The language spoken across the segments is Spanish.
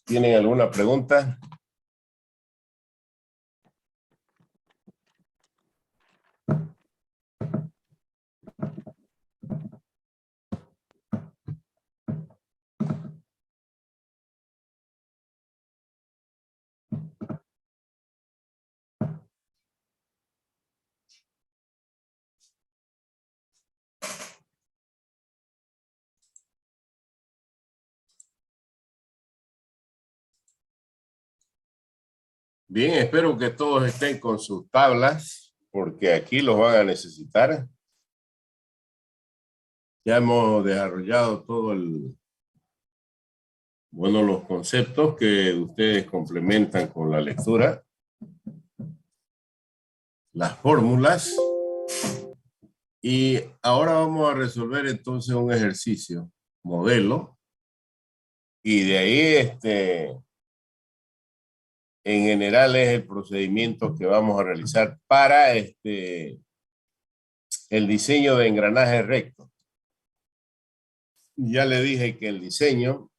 ¿Tienen alguna pregunta? Bien, espero que todos estén con sus tablas, porque aquí los van a necesitar. Ya hemos desarrollado los conceptos que ustedes complementan con la lectura, las fórmulas, y ahora vamos a resolver entonces un ejercicio, modelo, y de ahí en general es el procedimiento que vamos a realizar para el diseño de engranaje recto. Ya le dije que el diseño,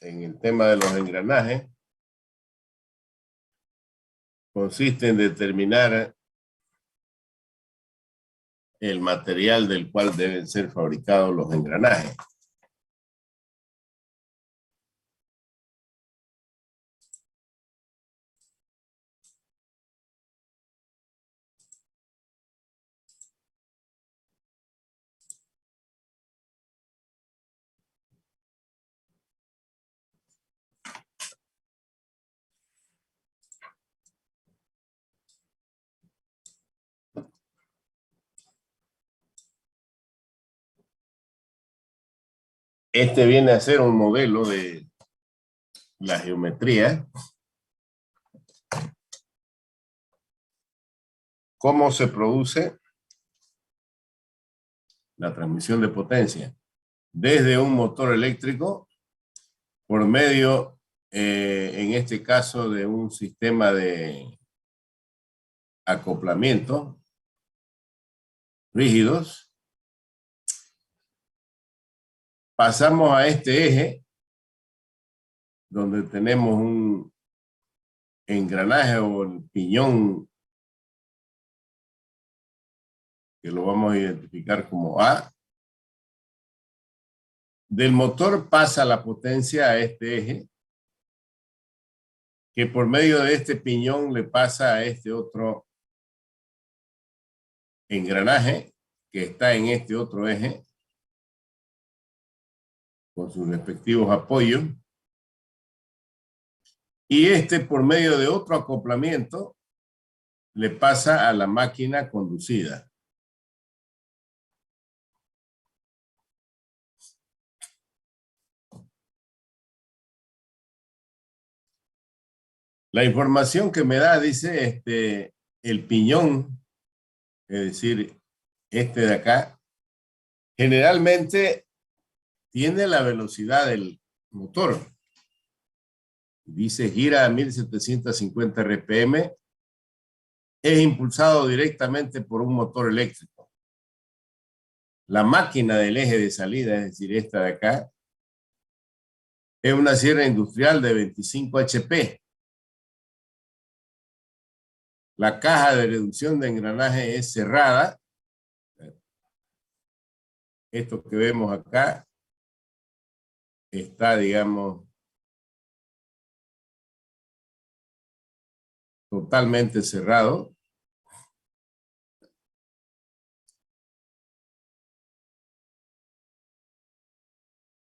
en el tema de los engranajes, consiste en determinar el material del cual deben ser fabricados los engranajes. Este viene a ser un modelo de la geometría. ¿Cómo se produce la transmisión de potencia? Desde un motor eléctrico por medio, en este caso, de un sistema de acoplamiento rígidos. Pasamos a este eje, donde tenemos un engranaje o el piñón, que lo vamos a identificar como A. Del motor pasa la potencia a este eje, que por medio de este piñón le pasa a este otro engranaje, que está en este otro eje, con sus respectivos apoyos. Y por medio de otro acoplamiento, le pasa a la máquina conducida. La información que me da, dice, el piñón, es decir, este de acá, generalmente tiene la velocidad del motor. Dice, gira a 1750 RPM, es impulsado directamente por un motor eléctrico. La máquina del eje de salida, es decir, esta de acá, es una sierra industrial de 25 HP. La caja de reducción de engranaje es cerrada. Esto que vemos acá está, digamos, totalmente cerrado.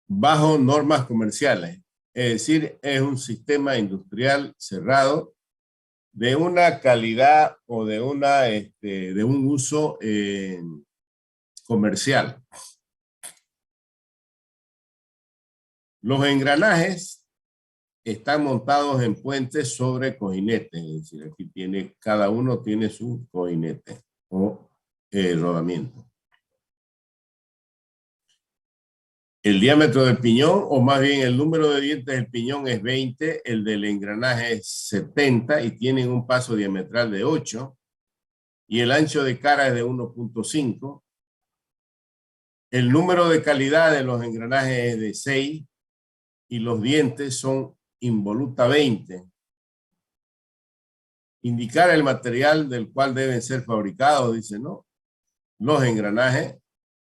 Bajo normas comerciales. Es decir, es un sistema industrial cerrado de una calidad o de un uso comercial. Los engranajes están montados en puentes sobre cojinetes, es decir, aquí cada uno tiene su cojinete o rodamiento. El diámetro del piñón, o más bien el número de dientes del piñón, es 20, el del engranaje es 70 y tienen un paso diametral de 8 y el ancho de cara es de 1.5. El número de calidad de los engranajes es de 6 y los dientes son involuta 20. Indicar el material del cual deben ser fabricados, dice, ¿no? Los engranajes.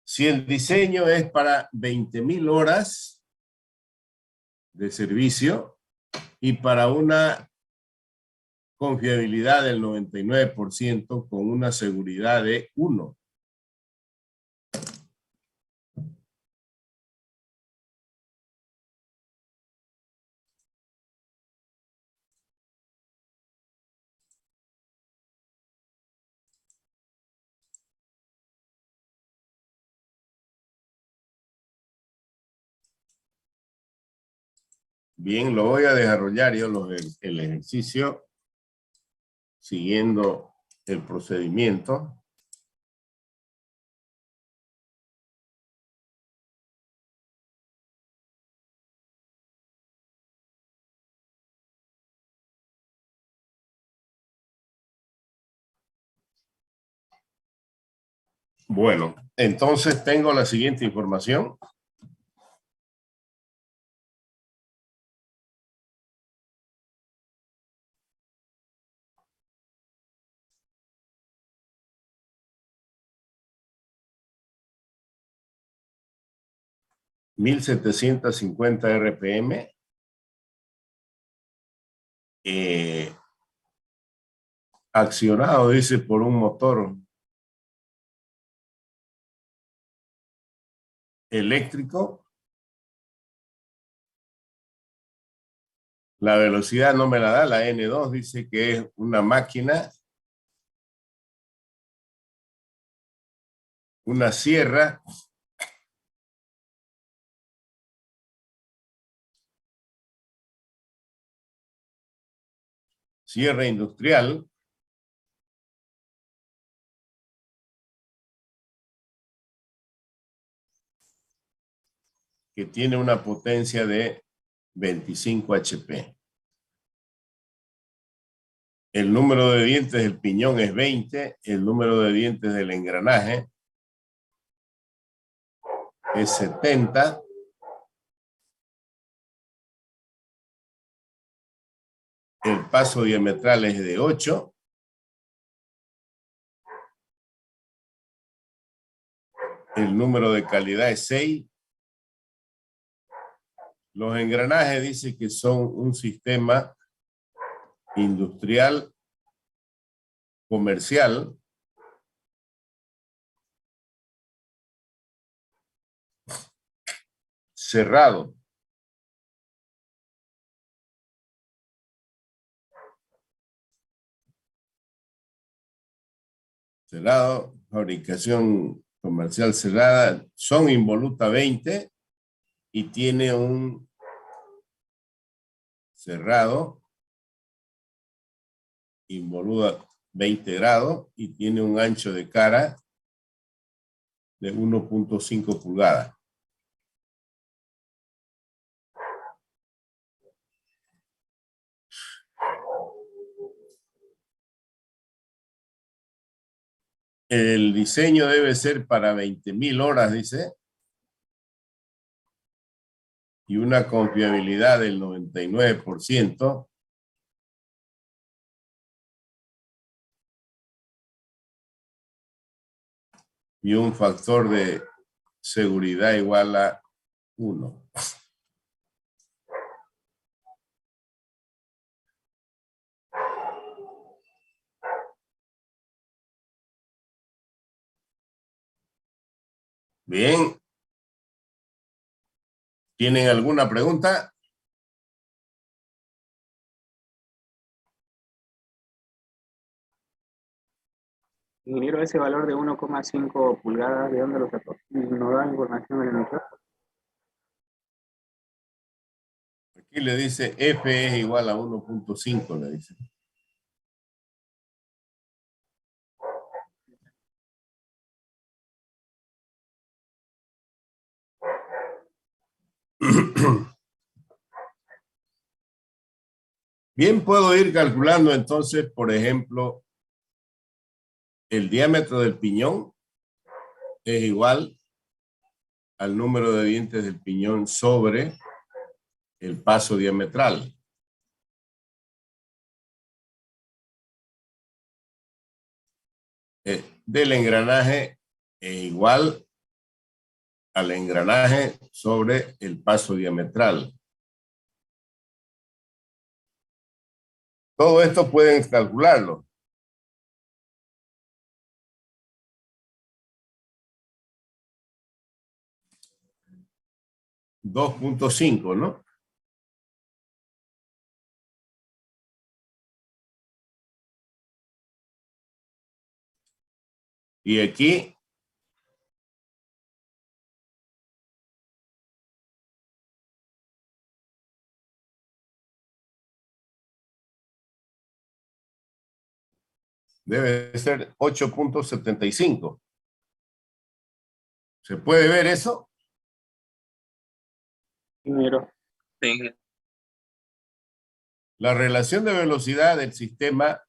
Si el diseño es para 20,000 horas de servicio y para una confiabilidad del 99% con una seguridad de 1. Bien, lo voy a desarrollar yo el ejercicio siguiendo el procedimiento. Bueno, entonces tengo la siguiente información. $1,750 RPM. Accionado, dice, por un motor eléctrico. La velocidad no me la da, la N2 dice que es una máquina, una sierra industrial que tiene una potencia de 25 HP. El número de dientes del piñón es 20, el número de dientes del engranaje es 70. El paso diametral es de 8. El número de calidad es 6. Los engranajes dice que son un sistema industrial comercial cerrado. Cerrado, fabricación comercial cerrada, son involuta 20 y tiene un cerrado involuta 20 grados y tiene un ancho de cara de 1.5 pulgadas. El diseño debe ser para 20,000 horas, dice, y una confiabilidad del 99%. Y un factor de seguridad igual a 1. Bien. ¿Tienen alguna pregunta? Ingeniero, ese valor de 1,5 pulgadas, ¿de dónde lo sacó? ¿No da información en el enunciado? Aquí le dice F es igual a 1.5, le dice. Bien, puedo ir calculando entonces, por ejemplo, el diámetro del piñón es igual al número de dientes del piñón sobre el paso diametral. del engranaje es igual al engranaje sobre el paso diametral. Todo esto pueden calcularlo. $2.5, ¿no? Y aquí debe ser 8.75. ¿Se puede ver eso? Ingeniero. Sí. La relación de velocidad del sistema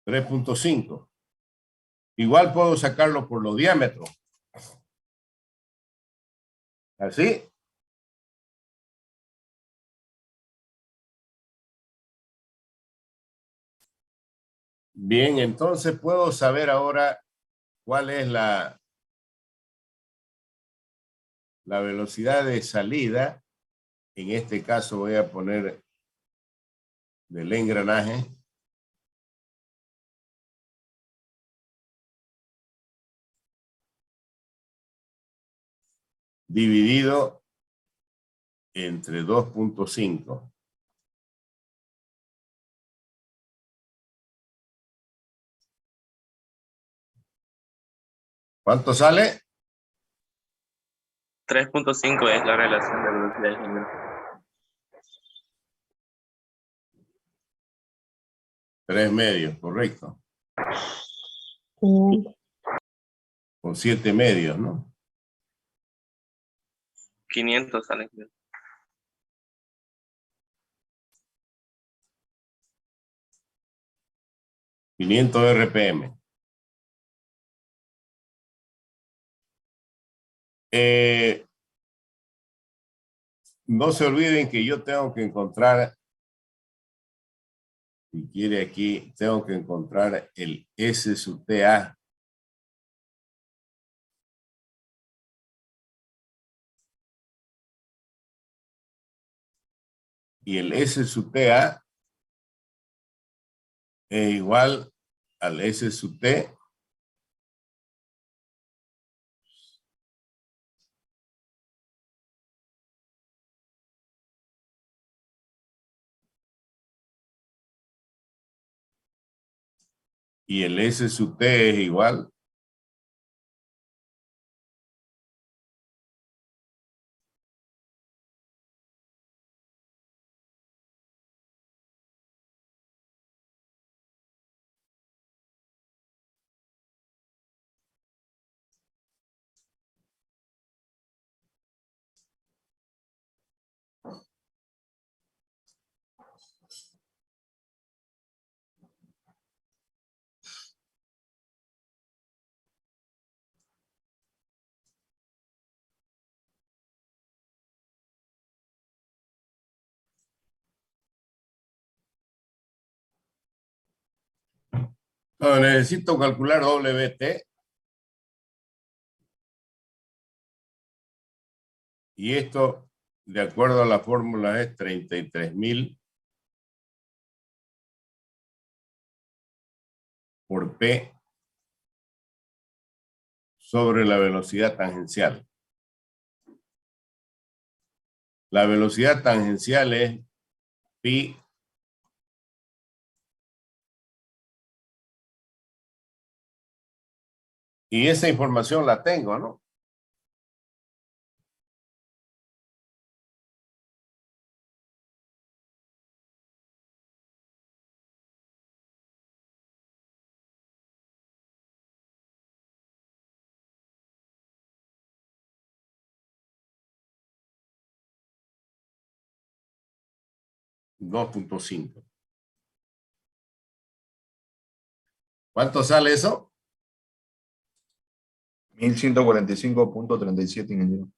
$3.5. Igual puedo sacarlo por los diámetros. ¿Así? Bien, entonces puedo saber ahora cuál es la velocidad de salida. En este caso voy a poner del engranaje. Dividido entre 2.5. ¿Cuánto sale? 3.5 es la relación de velocidad, ingeniero. 3 medios, correcto. Con 7 medios, ¿no? 500 sale, ingeniero. 500 RPM. No se olviden que yo tengo que encontrar, si quiere aquí, tengo que encontrar el S sub TA. Y el S sub TA es igual al S sub T y el S sub T es igual no, necesito calcular WT y esto, de acuerdo a la fórmula, es 33.000 por P sobre la velocidad tangencial. La velocidad tangencial es pi y esa información la tengo, ¿no? $2.5. ¿Cuánto sale eso? 1145.37, ingeniero.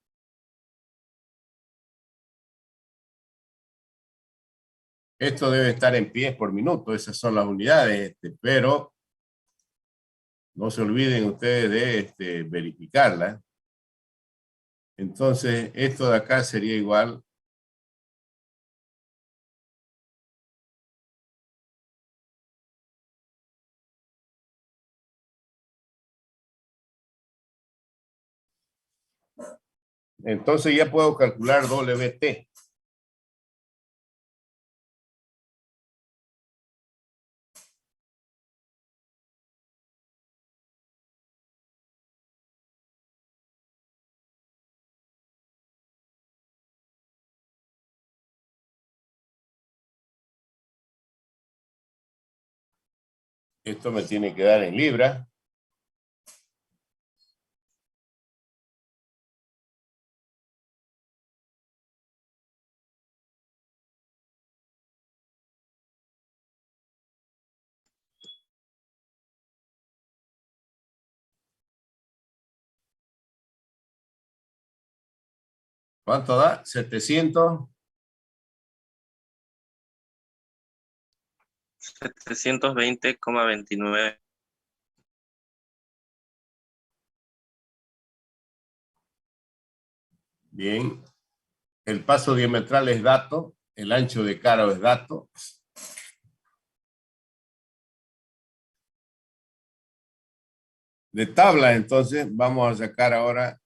Esto debe estar en pies por minuto, esas son las unidades, pero no se olviden ustedes de verificarla. Entonces, esto de acá sería igual . Entonces ya puedo calcular WT. Esto me tiene que dar en libras. ¿Cuánto da? 700. 720,29. Bien. El paso diametral es dato. El ancho de caro es dato. De tabla, entonces, vamos a sacar ahora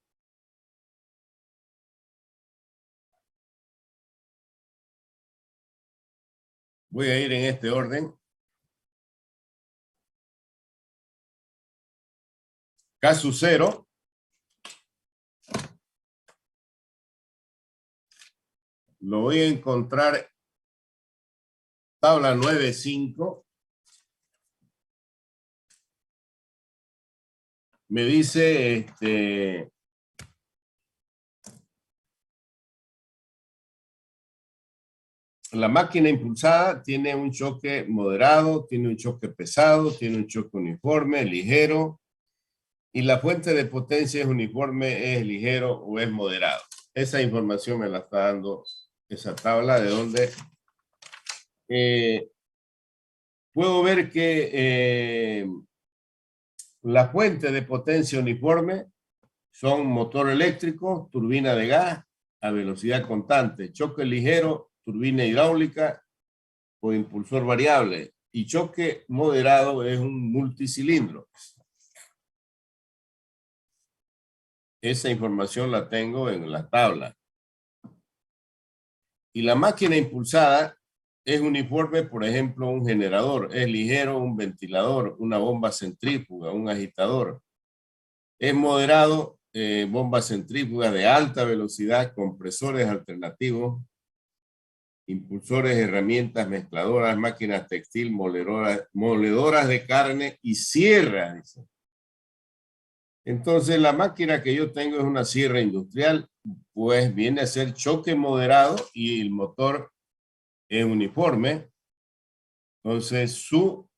voy a ir en este orden. Caso 0. Lo voy a encontrar tabla 9.5. Me dice la máquina impulsada tiene un choque moderado, tiene un choque pesado, tiene un choque uniforme, ligero, y la fuente de potencia es uniforme, es ligero o es moderado. Esa información me la está dando esa tabla, de donde puedo ver que la fuente de potencia uniforme son motor eléctrico, turbina de gas a velocidad constante, choque ligero, turbina hidráulica o impulsor variable, y choque moderado es un multicilindro. Esa información la tengo en la tabla. Y la máquina impulsada es uniforme, por ejemplo, un generador, es ligero, un ventilador, una bomba centrífuga, un agitador. Es moderado, bombas centrífugas de alta velocidad, compresores alternativos, impulsores, herramientas mezcladoras, máquinas textil, moledoras de carne y sierras. Entonces, la máquina que yo tengo es una sierra industrial, pues viene a ser choque moderado y el motor es uniforme. Entonces, su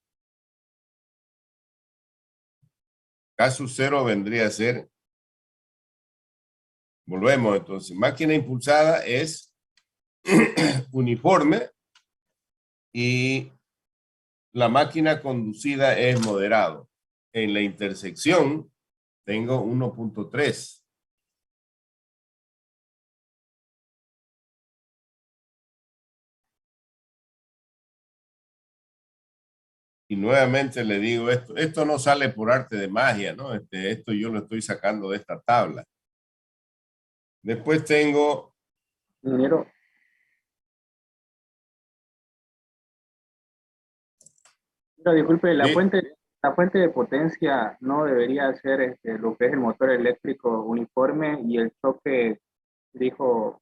caso 0 vendría a ser, volvemos entonces, máquina impulsada es uniforme y la máquina conducida es moderado. En la intersección tengo 1.3. Y nuevamente le digo esto no sale por arte de magia, ¿no? Esto yo lo estoy sacando de esta tabla. Después tengo... Ingeniero, disculpe, Sí, la fuente de potencia no debería ser lo que es el motor eléctrico uniforme, y el choque dijo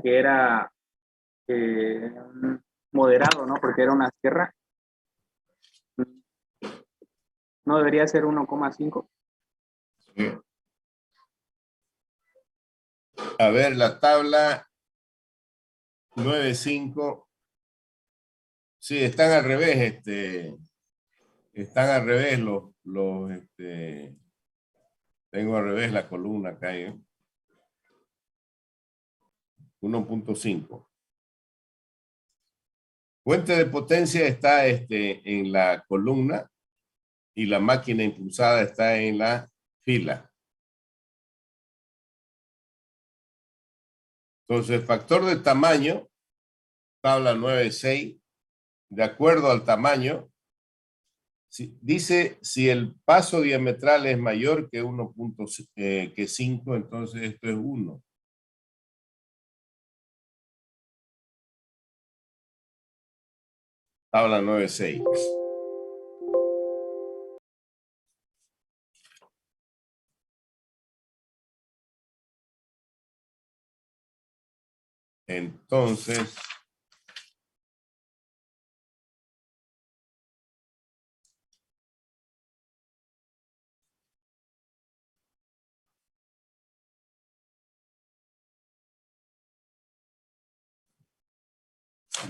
que era eh, moderado, ¿no? Porque era una sierra. ¿No debería ser 1,5? sí. A ver, la tabla 9.5. Sí, están al revés, están al revés los Tengo al revés la columna acá, 1.5. Fuente de potencia está en la columna y la máquina impulsada está en la fila. Entonces, factor de tamaño, tabla 9.6, de acuerdo al tamaño, dice si el paso diametral es mayor que 1.5, entonces esto es 1. Tabla 9.6. Entonces,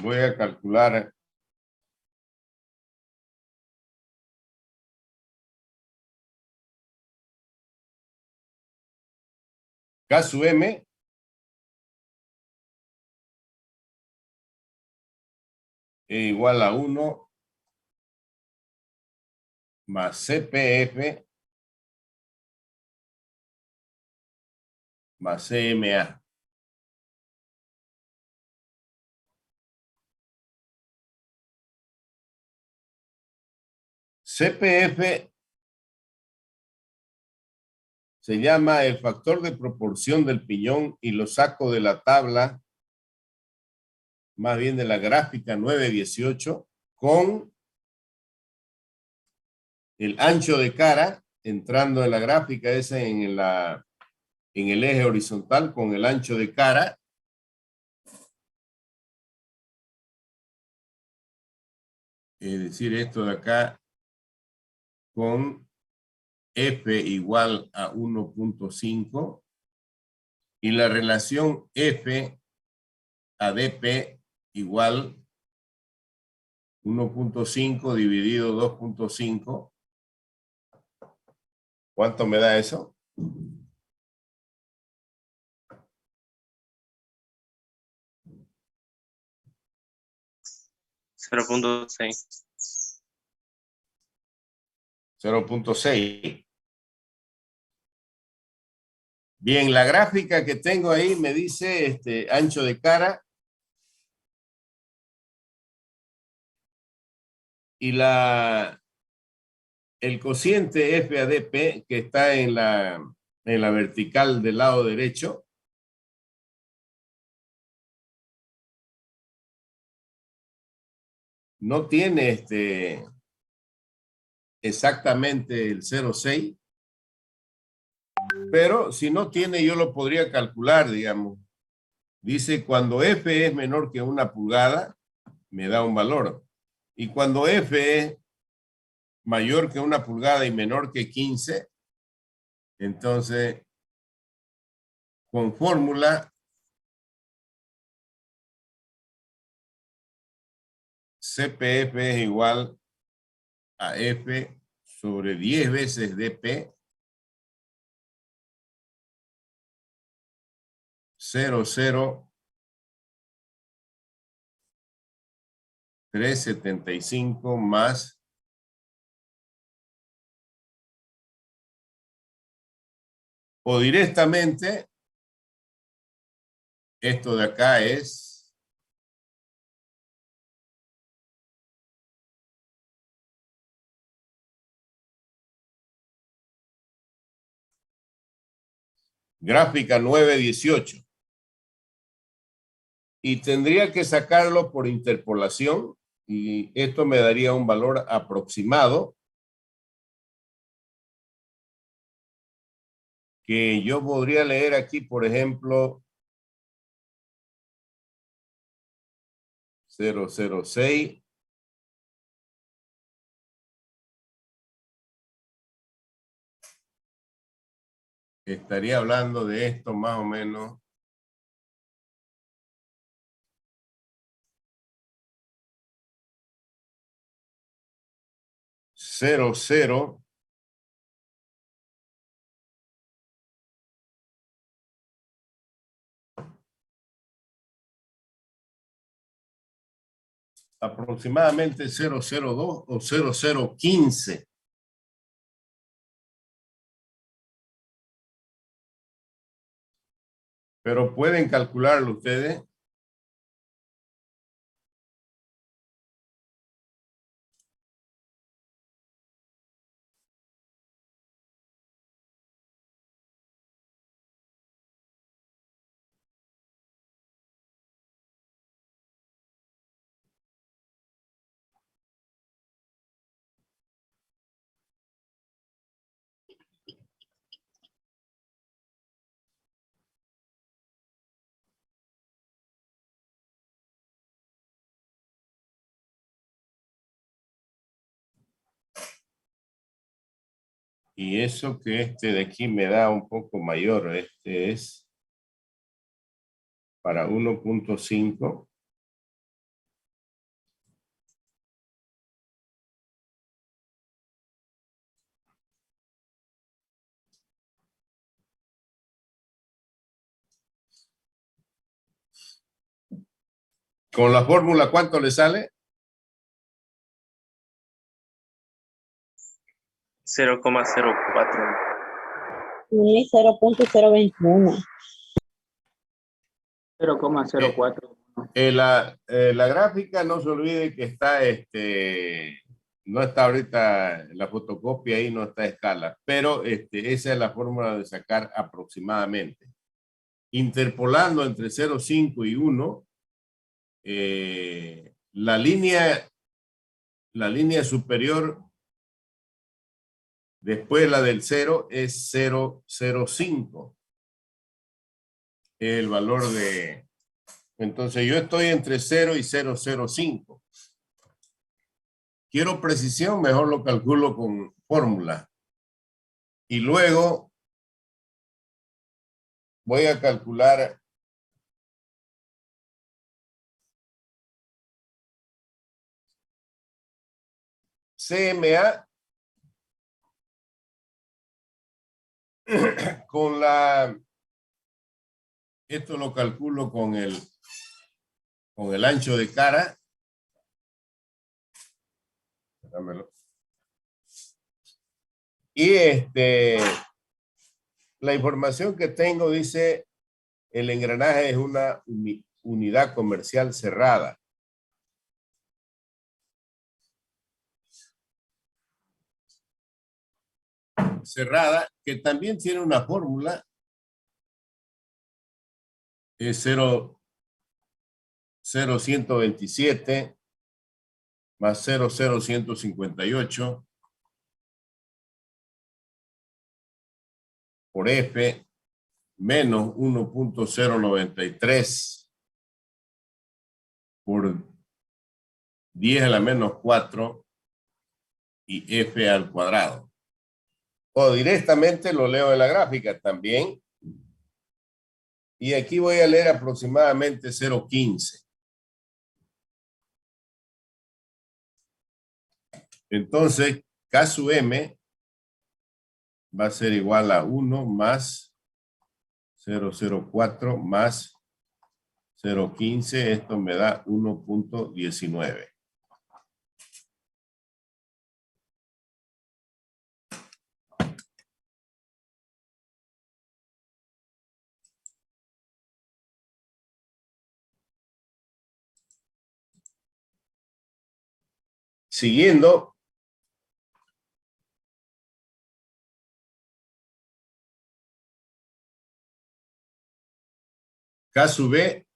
voy a calcular K sub M es igual a 1 más CPF más CMA. CPF se llama el factor de proporción del piñón y lo saco de la tabla, más bien de la gráfica 9.18, con el ancho de cara, entrando en la gráfica esa en el eje horizontal con el ancho de cara. Es decir, esto de acá con F igual a 1.5 y la relación F a DP igual 1.5 dividido 2.5. ¿Cuánto me da eso? 0.6. 0.6. Bien, la gráfica que tengo ahí me dice ancho de cara y el cociente F a DP que está en la vertical del lado derecho no tiene exactamente el 0.6, pero si no tiene yo lo podría calcular, digamos. Dice cuando F es menor que 1 pulgada, me da un valor. Y cuando F es mayor que 1 pulgada y menor que 15, entonces con fórmula CPF es igual a F sobre 10 veces DP 0.0375 más o directamente esto de acá es gráfica 9.18 y tendría que sacarlo por interpolación y esto me daría un valor aproximado que yo podría leer aquí, por ejemplo, 0.06 estaría hablando de esto más o menos 0.0 aproximadamente 002 o 0015. Pero pueden calcularlo ustedes. Y eso que este de aquí me da un poco mayor. Este es para 1.5. Con la fórmula, ¿cuánto le sale? 0,04. Y 0.021. 0,04. La gráfica, no se olvide que está, no está ahorita la fotocopia ahí, no está a escala, pero esa es la fórmula de sacar aproximadamente. Interpolando entre 0,5 y 1, la línea superior después la del 0 es 0,05. El valor de... Entonces yo estoy entre 0 y 0,05. Quiero precisión, mejor lo calculo con fórmula. Y luego voy a calcular CMA con esto lo calculo con el ancho de cara. Dámelo. Y la información que tengo dice el engranaje es una unidad comercial cerrada. Cerrada, que también tiene una fórmula, es 0,127 más 0,0158 por F menos 1.093 por 10 a la menos 4 y F al cuadrado. O directamente lo leo en la gráfica también. Y aquí voy a leer aproximadamente 0,15. Entonces, K sub M va a ser igual a 1 más 0,04 más 0,15. Esto me da 1.19. Siguiendo, K sub B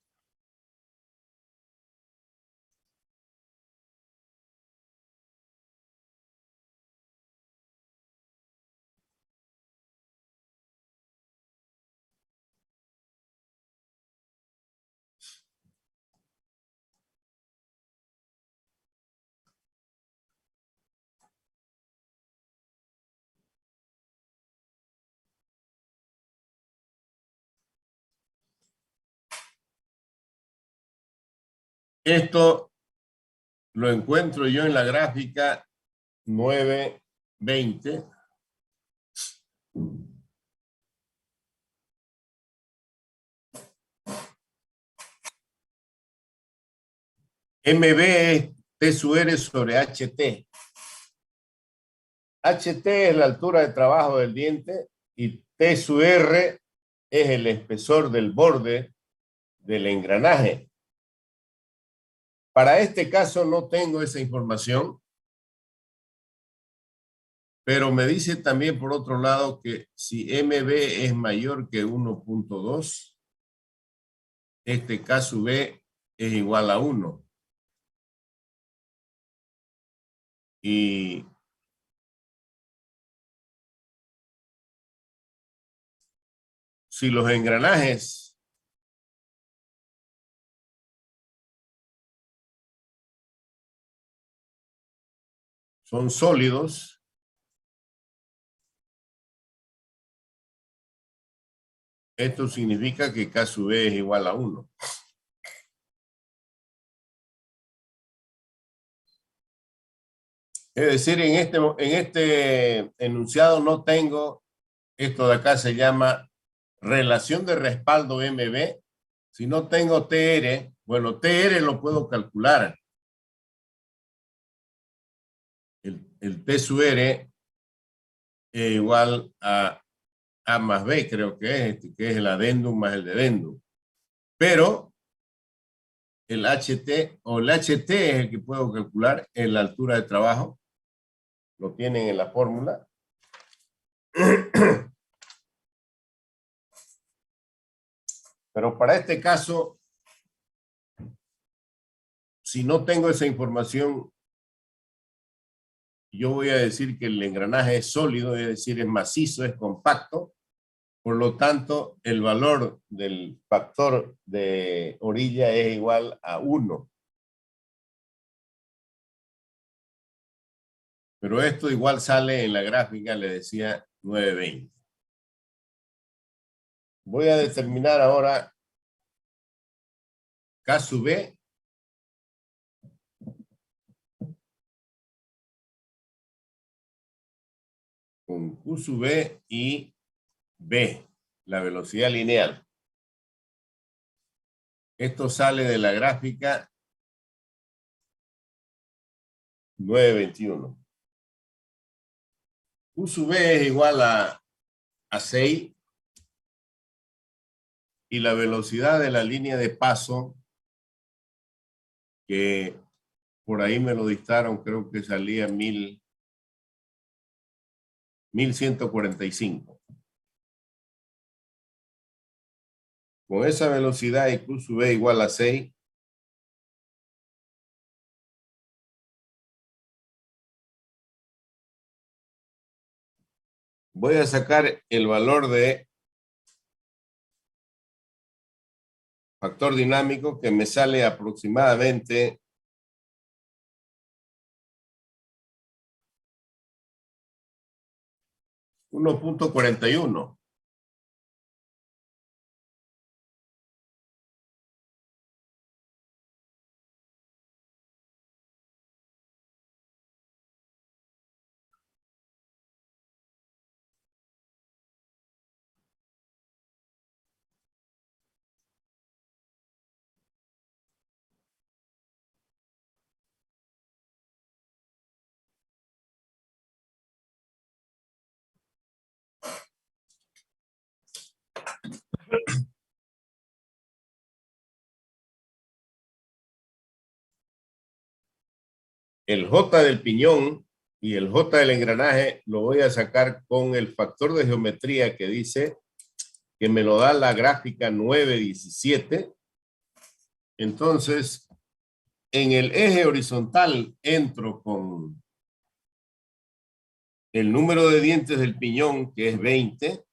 esto lo encuentro yo en la gráfica 920. MB es T sub R sobre HT. HT es la altura de trabajo del diente y T sub R es el espesor del borde del engranaje. Para este caso no tengo esa información, pero me dice también por otro lado que si MB es mayor que 1.2, este K sub B es igual a 1. Y si los engranajes son sólidos, esto significa que K sub B es igual a 1. Es decir, en este enunciado no tengo, esto de acá se llama relación de respaldo MB. Si no tengo TR, bueno, TR lo puedo calcular. El T sub R es igual a A más B, creo que es el adendum más el dedendum. Pero el HT o el HT es el que puedo calcular en la altura de trabajo. Lo tienen en la fórmula. Pero para este caso, si no tengo esa información, yo voy a decir que el engranaje es sólido, es decir, es macizo, es compacto. Por lo tanto, el valor del factor de orilla es igual a 1. Pero esto igual sale en la gráfica, le decía 920. Voy a determinar ahora K sub B con Q sub B y B, la velocidad lineal. Esto sale de la gráfica 921. Q sub B es igual a 6 y la velocidad de la línea de paso, que por ahí me lo dictaron, creo que salía 1145. Con esa velocidad y Q sub B igual a 6, voy a sacar el valor de factor dinámico que me sale aproximadamente 1.41. El J del piñón y el J del engranaje lo voy a sacar con el factor de geometría que dice que me lo da la gráfica 917. Entonces, en el eje horizontal entro con el número de dientes del piñón, que es 20,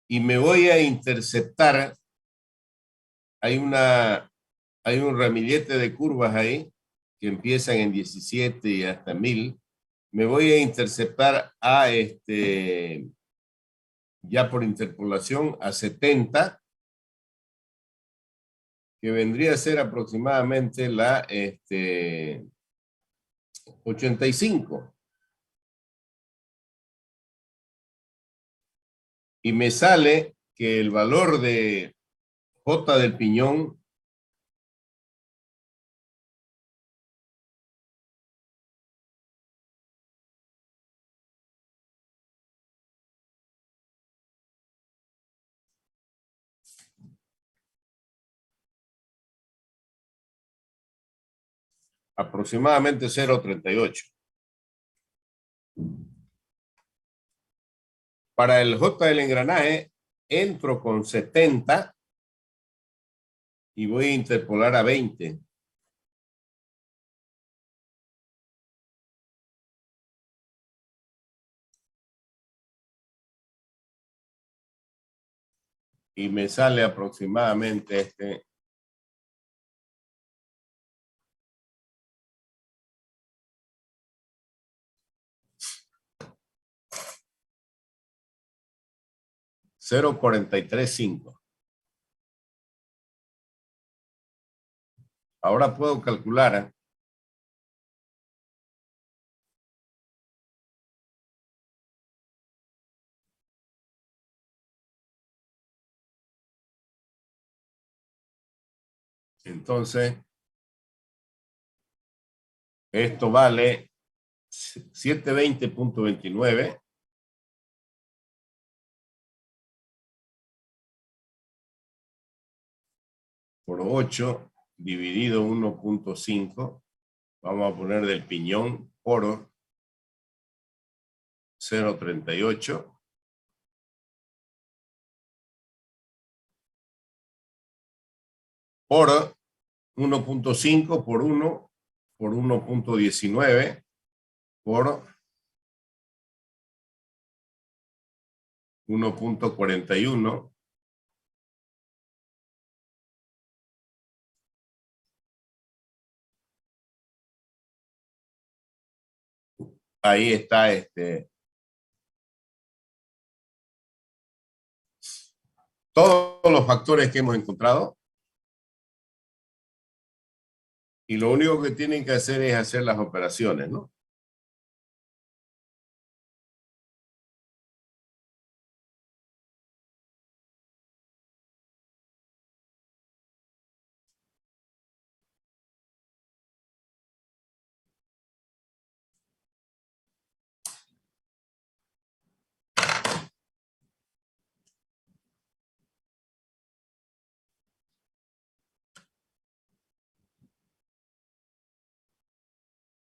y me voy a interceptar. Hay un ramillete de curvas ahí que empiezan en 17 y hasta 1000. Me voy a interceptar a ya por interpolación a 70, que vendría a ser aproximadamente la 85. Y me sale que el valor de J del piñón Aproximadamente 0.38. Para el J del engranaje, entro con 70 y voy a interpolar a 20. Y me sale aproximadamente este. $0.435. Ahora puedo calcular. Entonces, esto vale 720.29 por 8 dividido 1.5. Vamos a poner del piñón por 0.38. Por 1.5 por 1 por 1.19 por 1.41 ahí está todos los factores que hemos encontrado, y lo único que tienen que hacer es hacer las operaciones, ¿no?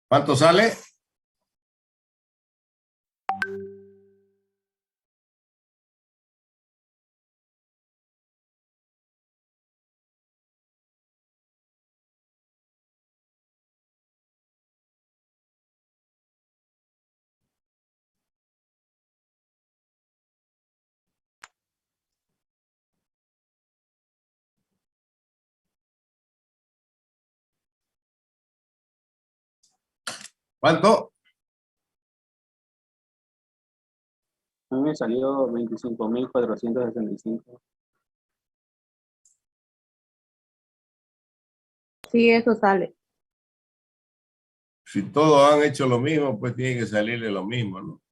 ¿Cuánto sale? ¿Cuánto? A mí me salió 25.465. Sí, eso sale. Si todos han hecho lo mismo, pues tiene que salirle lo mismo, ¿no?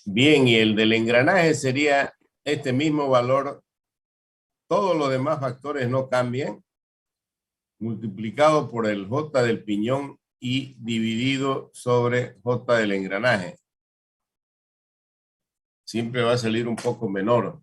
Bien, y el del engranaje sería este mismo valor. Todos los demás factores no cambian. Multiplicado por el J del piñón y dividido sobre J del engranaje. Siempre va a salir un poco menor.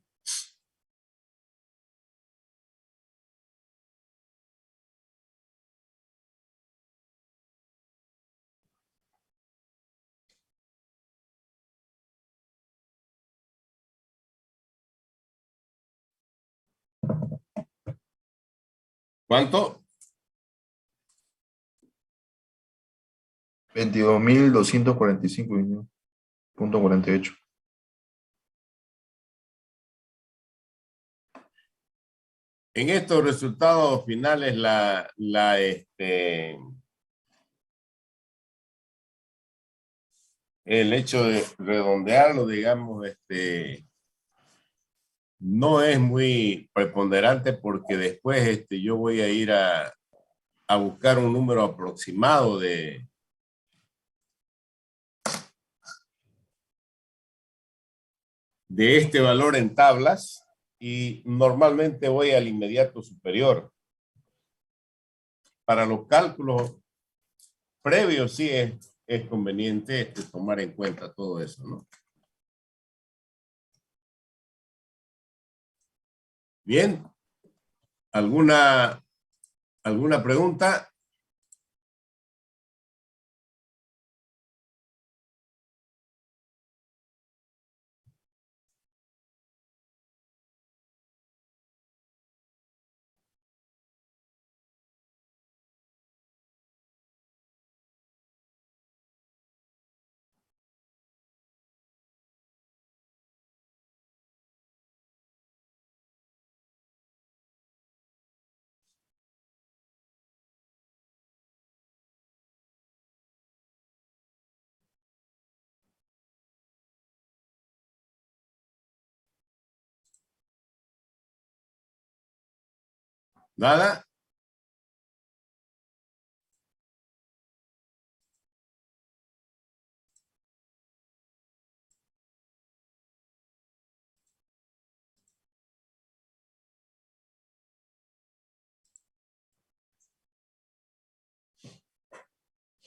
¿Cuánto? 22.245.48. En estos resultados finales, el hecho de redondearlo, digamos, no es muy preponderante, porque después yo voy a ir a buscar un número aproximado de este valor en tablas, y normalmente voy al inmediato superior. Para los cálculos previos sí es conveniente tomar en cuenta todo eso, ¿no? Bien. ¿Alguna pregunta? ¿Nada?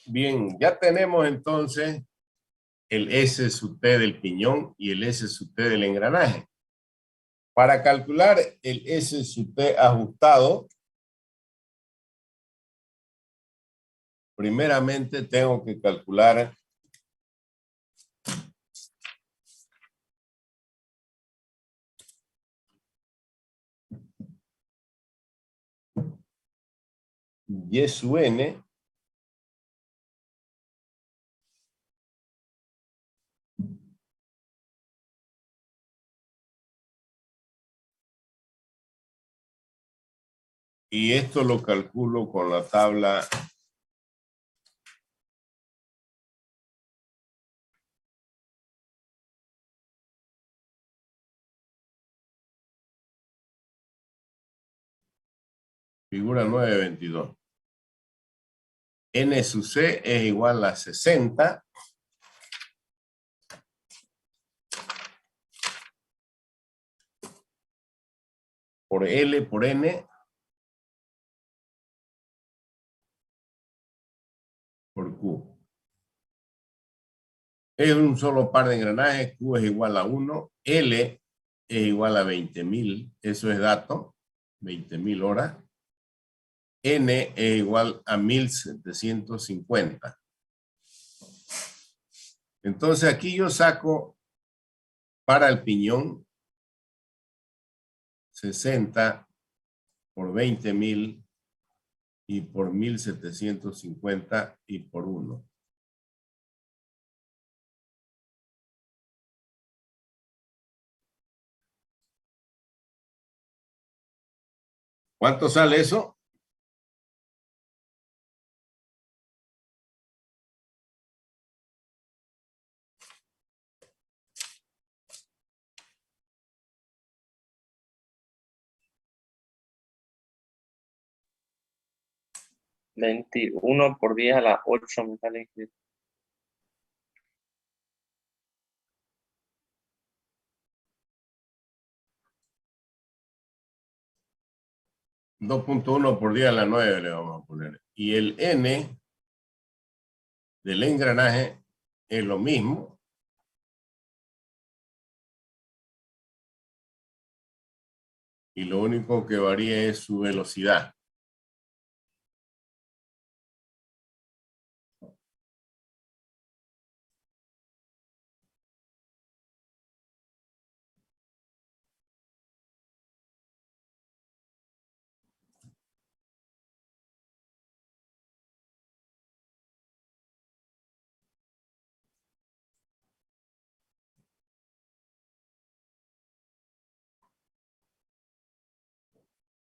Bien, ya tenemos entonces el S sub T del piñón y el S sub T del engranaje. Para calcular el S sub T ajustado, primeramente tengo que calcular Y sub N y esto lo calculo con la tabla figura 922. N sub C es igual a 60 por L por N por Q. Es un solo par de engranajes, Q es igual a 1, L es igual a 20.000, eso es dato, 20.000 horas. N es igual a 1.750. Entonces aquí yo saco para el piñón 60 por 20.000 y por 1.750 y por 1. ¿Cuánto sale eso? Veintiuno por 10 a la 8 me sale que 2.1 por 10 a la 9 le vamos a poner. Y el N del engranaje es lo mismo. Y lo único que varía es su velocidad.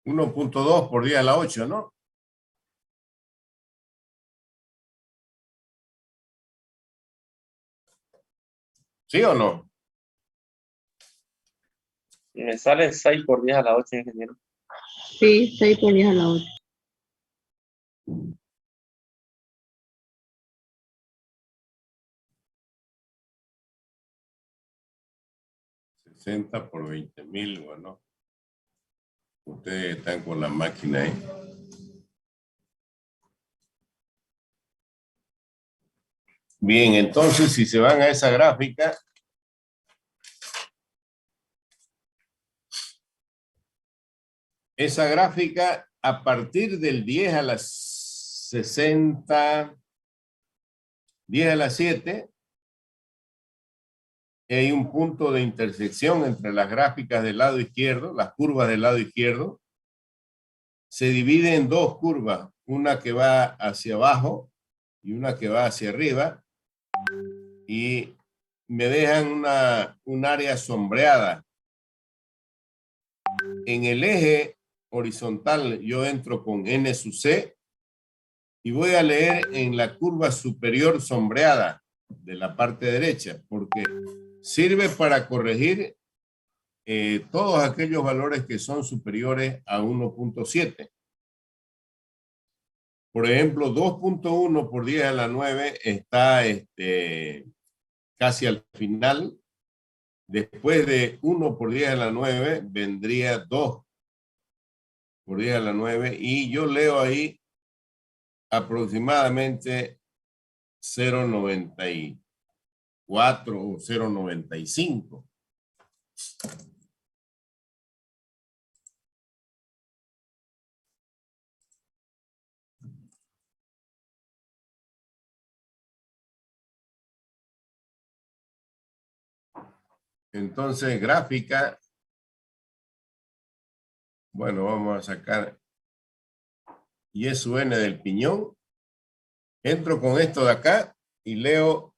$1.2 por 10 a la 8, ¿no? ¿Sí o no? me sale 6 por 10 a la 8, ingeniero. Sí, 6 por 10 a la 8. 60 por 20.000, bueno. Ustedes están con la máquina ahí. Bien, entonces si se van a esa gráfica, Esa gráfica a partir del 10 a las 60, 10 a las 7, hay un punto de intersección entre las gráficas del lado izquierdo, las curvas del lado izquierdo. Se divide en dos curvas, una que va hacia abajo y una que va hacia arriba, y me dejan un área sombreada. En el eje horizontal yo entro con N sub C y voy a leer en la curva superior sombreada de la parte derecha, porque sirve para corregir todos aquellos valores que son superiores a 1.7. Por ejemplo, 2.1 por 10 a la 9 está casi al final. Después de 1 por 10 a la 9 vendría 2 por 10 a la 9 y yo leo ahí aproximadamente 0.94 o 0.95. Entonces, gráfica, bueno, vamos a sacar Y sub n del piñón. Entro con esto de acá y leo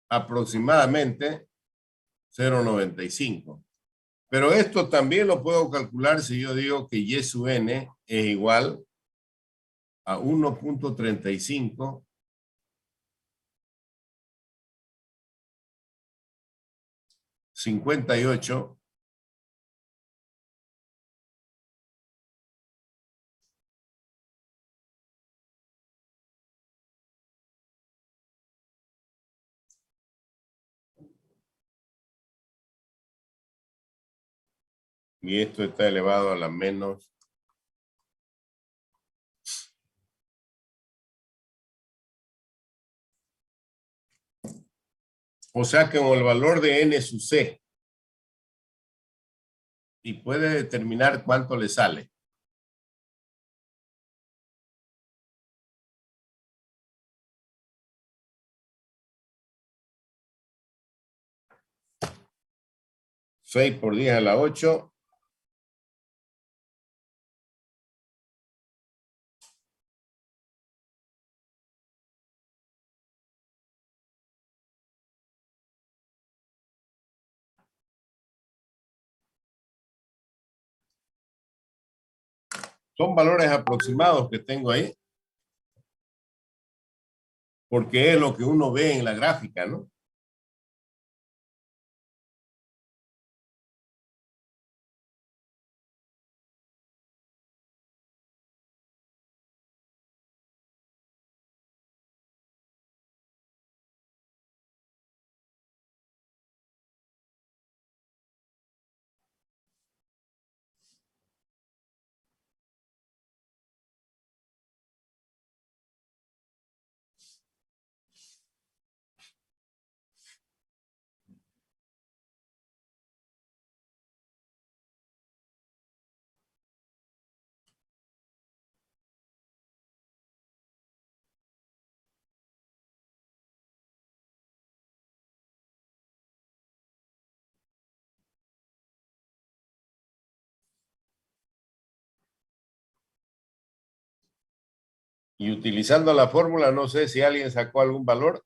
aproximadamente 0.95. Pero esto también lo puedo calcular si yo digo que Y sub n es igual a 1.35 58 y esto está elevado a la menos . O sea que con el valor de N sub C y puede determinar cuánto le sale. Seis por 10 a la 8. Son valores aproximados que tengo ahí. Porque es lo que uno ve en la gráfica, ¿no? Y utilizando la fórmula, no sé si alguien sacó algún valor.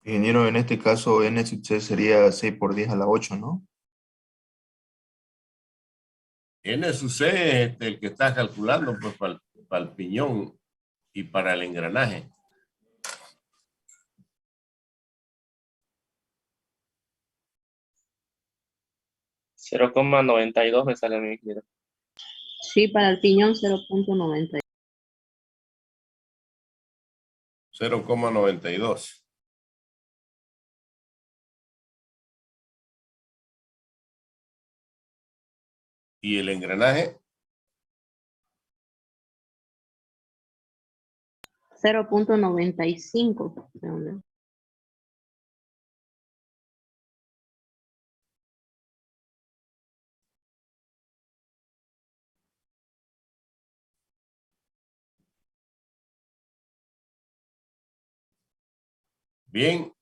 Ingeniero, en este caso, N sub C sería 6 por 10 a la 8, ¿no? N sub C es el que está calculando pues, para el piñón y para el engranaje. $0.92 me sale a mí. Mira. Sí, para el piñón 0.90. 0.92. Y el engranaje 0.95. Bien.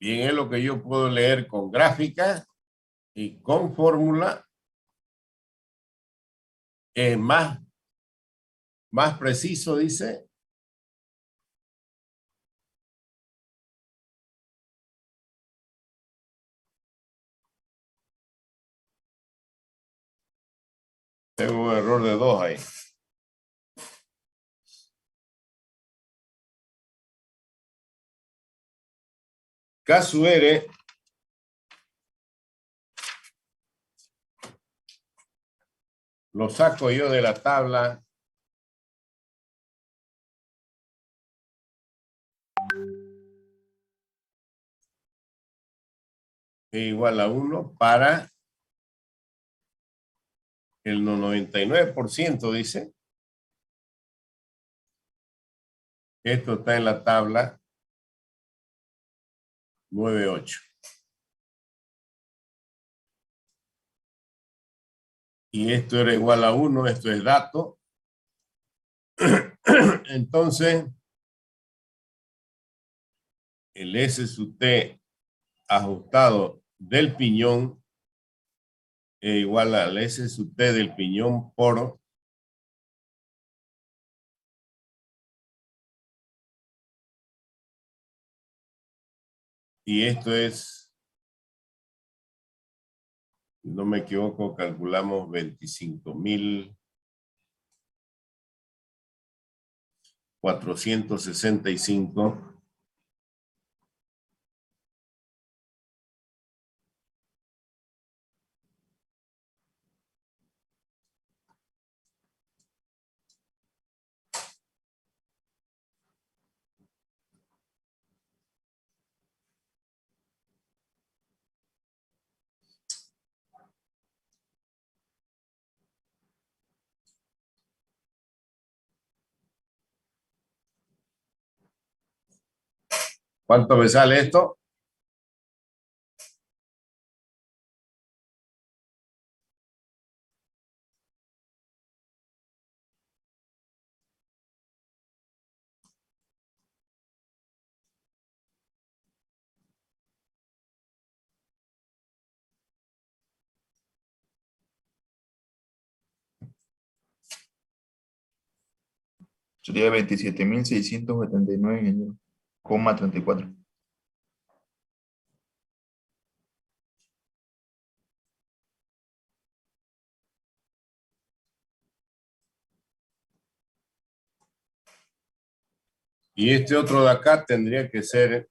Bien, es lo que yo puedo leer con gráfica y con fórmula. Es más preciso, dice. Tengo un error de 2 ahí. Caso R. Lo saco yo de la tabla. E igual a 1 para el 99%, dice. Esto está en la tabla 9.8. Y esto era igual a 1, esto es dato. Entonces, el S sub T ajustado del piñón es igual al S sub T del piñón por y esto es, si no me equivoco, calculamos 25.465. ¿Cuánto me sale esto? Sería 27.679, ingeniero, coma 34. Y este otro de acá tendría que ser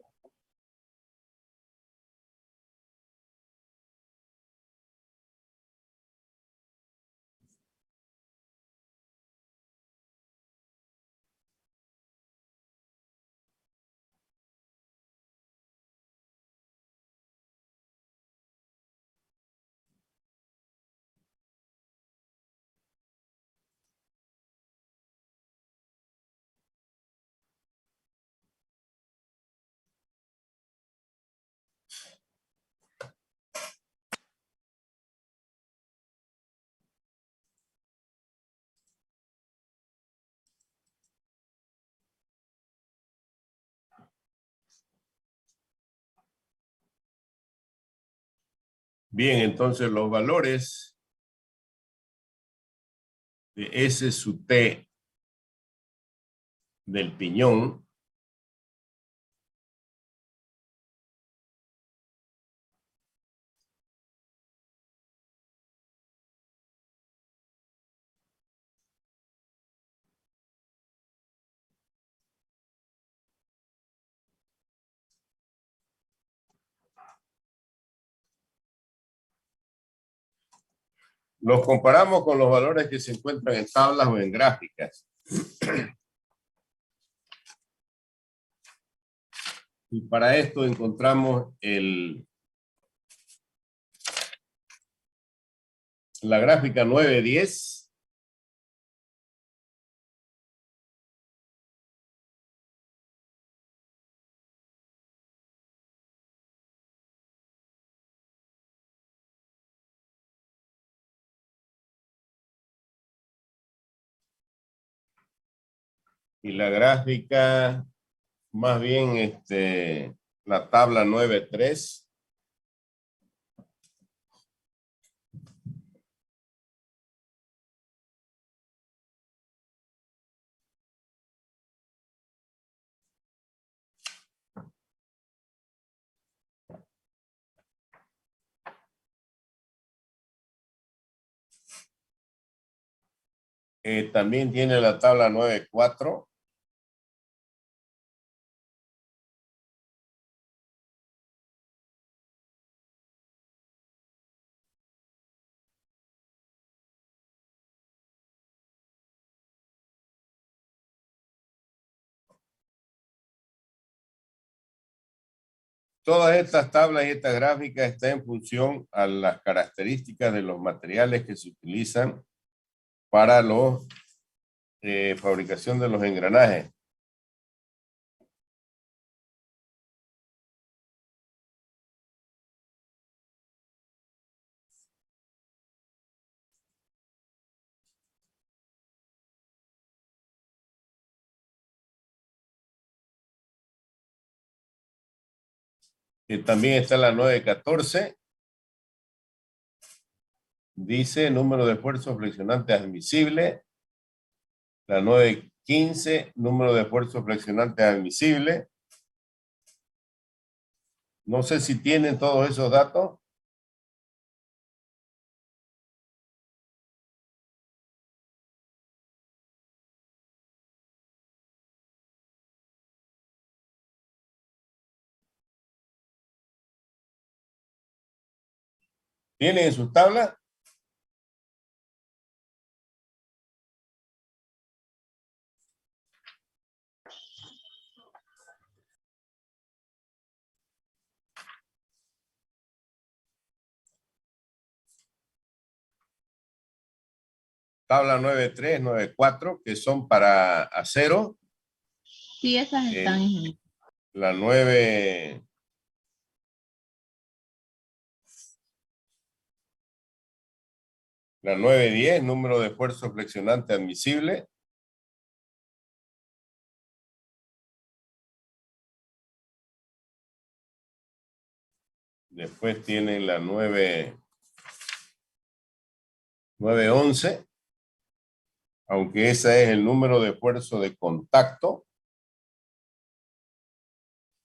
bien, entonces los valores de S sub T del piñón los comparamos con los valores que se encuentran en tablas o en gráficas. Y para esto encontramos la gráfica 9.10. Y la gráfica, más bien, la tabla 9.3. También tiene la tabla 9.4. Todas estas tablas y estas gráficas están en función a las características de los materiales que se utilizan para la fabricación de los engranajes. También está la 9.14. Dice número de esfuerzos flexionantes admisible. La 9.15, número de esfuerzos flexionantes admisible. No sé si tienen todos esos datos. ¿Tienen en sus tablas? Tabla 9.3, 9.4, que son para acero. Sí, esas están, ingeniero. La 9... La 9.10, número de esfuerzo flexionante admisible. Después tienen la 9.11, aunque ese es el número de esfuerzo de contacto,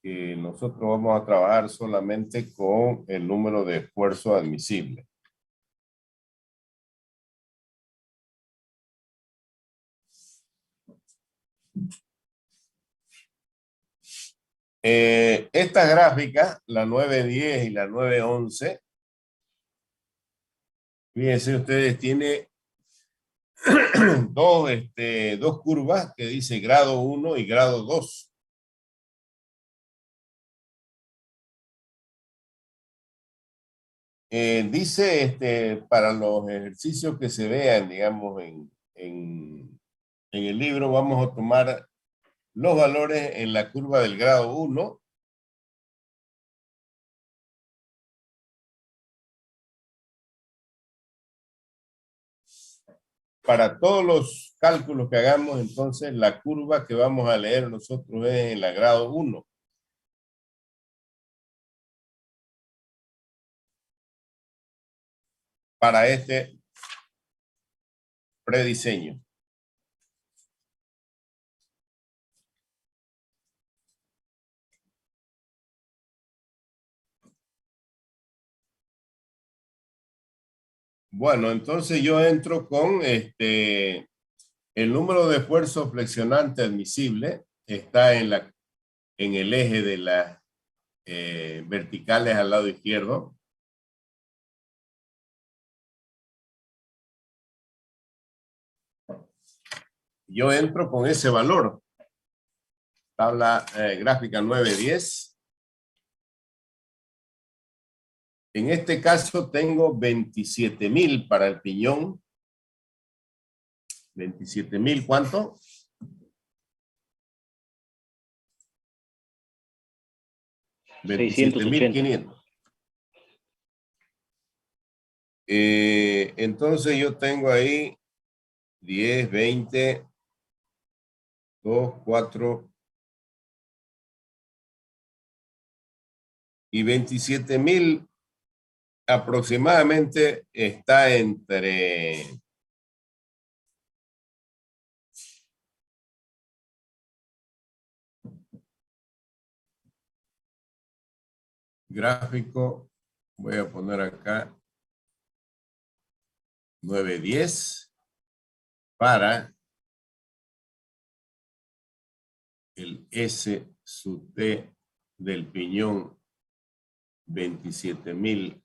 que nosotros vamos a trabajar solamente con el número de esfuerzo admisible. Estas gráficas, la 9.10 y la 9.11, fíjense ustedes, tiene dos curvas que dice grado 1 y grado 2. Dice para los ejercicios que se vean, digamos, en el libro, vamos a tomar los valores en la curva del grado 1. Para todos los cálculos que hagamos, entonces, la curva que vamos a leer nosotros es en la grado 1. Para este prediseño. Bueno, entonces yo entro con el número de esfuerzo flexionante admisible. Está en el eje de las verticales al lado izquierdo. Yo entro con ese valor. Tabla gráfica 9.10. En este caso tengo 27,000 para el piñón. 27,000, ¿cuánto? 27,500. Entonces yo tengo ahí 10, 20, 2, 4 y 27,000 aproximadamente está entre gráfico, voy a poner acá 910 para el S sub T del piñón 27,000.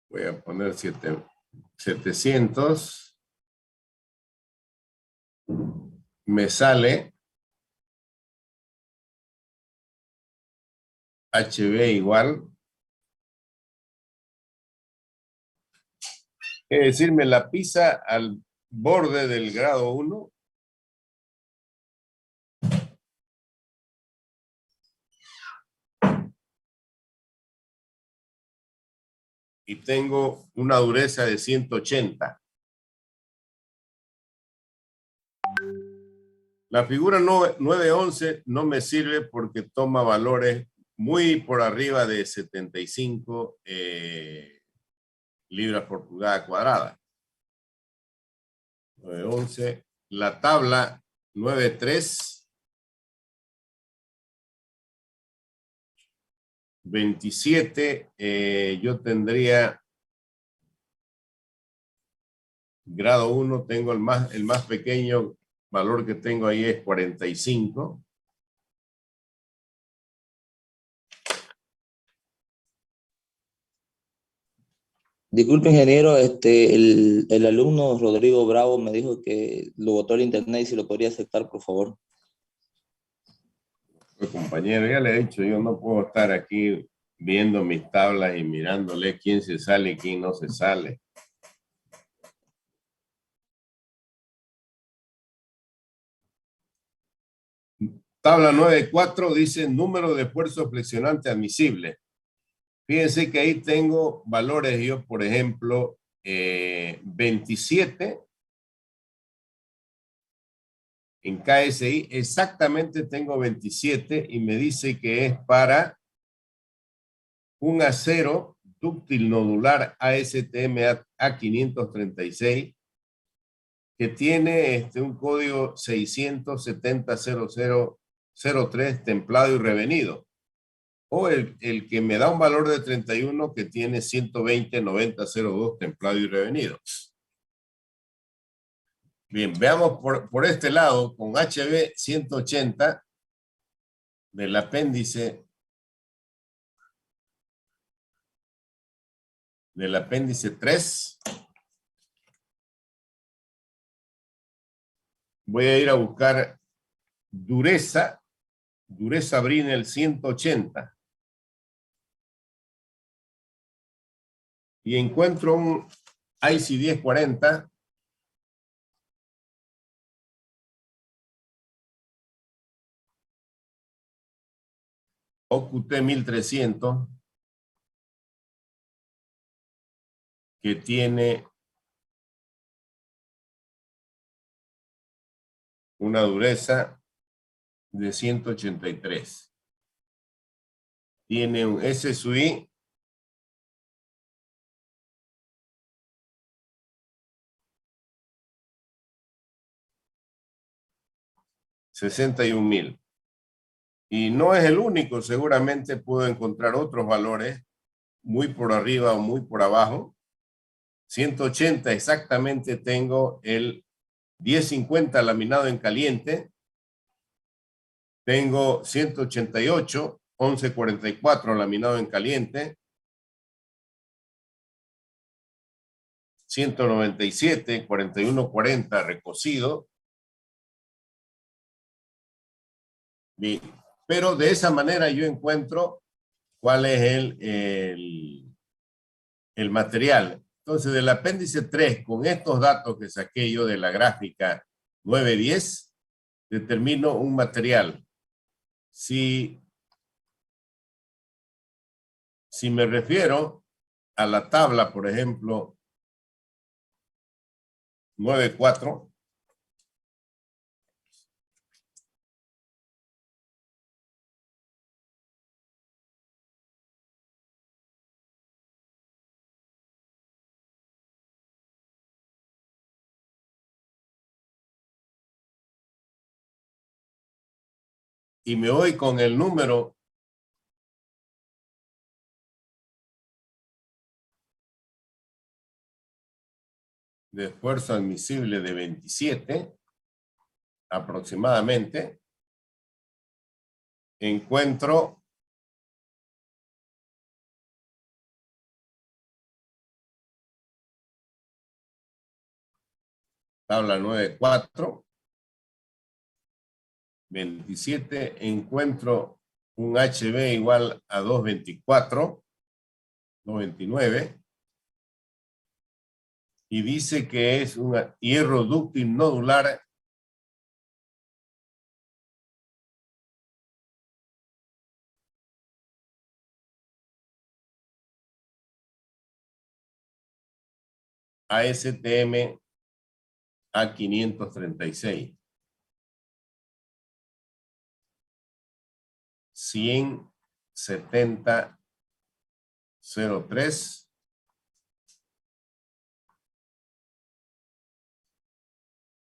Voy a poner 700. Me sale HB igual. Es decir, me la pisa al borde del grado 1. Y tengo una dureza de 180. La figura 911 no me sirve porque toma valores muy por arriba de 75 libras por pulgada cuadrada. 911. La tabla 93. 27, yo tendría grado 1, tengo el más pequeño valor que tengo ahí es 45. Disculpe, ingeniero, el alumno Rodrigo Bravo me dijo que lo botó el internet y si lo podría aceptar, por favor. Pues, compañero, ya le he dicho, yo no puedo estar aquí viendo mis tablas y mirándole quién se sale y quién no se sale. Tabla 9.4 dice número de esfuerzo flexionante admisible. Fíjense que ahí tengo valores, yo por ejemplo, 27 en KSI, exactamente tengo 27 y me dice que es para un acero dúctil nodular ASTM A536 que tiene un código 670.0003 templado y revenido. O el que me da un valor de 31 que tiene 120.90.02 templado y revenido. Bien, veamos por este lado con HB 180 del apéndice 3. Voy a ir a buscar dureza Brinell 180. Y encuentro un IC 1040 OQT 1300 que tiene una dureza de 183. Tiene un SSUI $61,000. Y no es el único, seguramente puedo encontrar otros valores muy por arriba o muy por abajo. 180 exactamente tengo el 1050 laminado en caliente. Tengo 188, 1144 laminado en caliente. 197, 4140 recocido. Bien. Pero de esa manera yo encuentro cuál es el material. Entonces, del apéndice 3, con estos datos que saqué yo de la gráfica 910, determino un material. Si me refiero a la tabla, por ejemplo, 9.4, y me voy con el número de esfuerzo admisible de 27, aproximadamente, encuentro tabla 9.4, 27, encuentro un HB igual a 2.24, 2.29, y dice que es un hierro dúctil nodular ASTM A536. 170.03,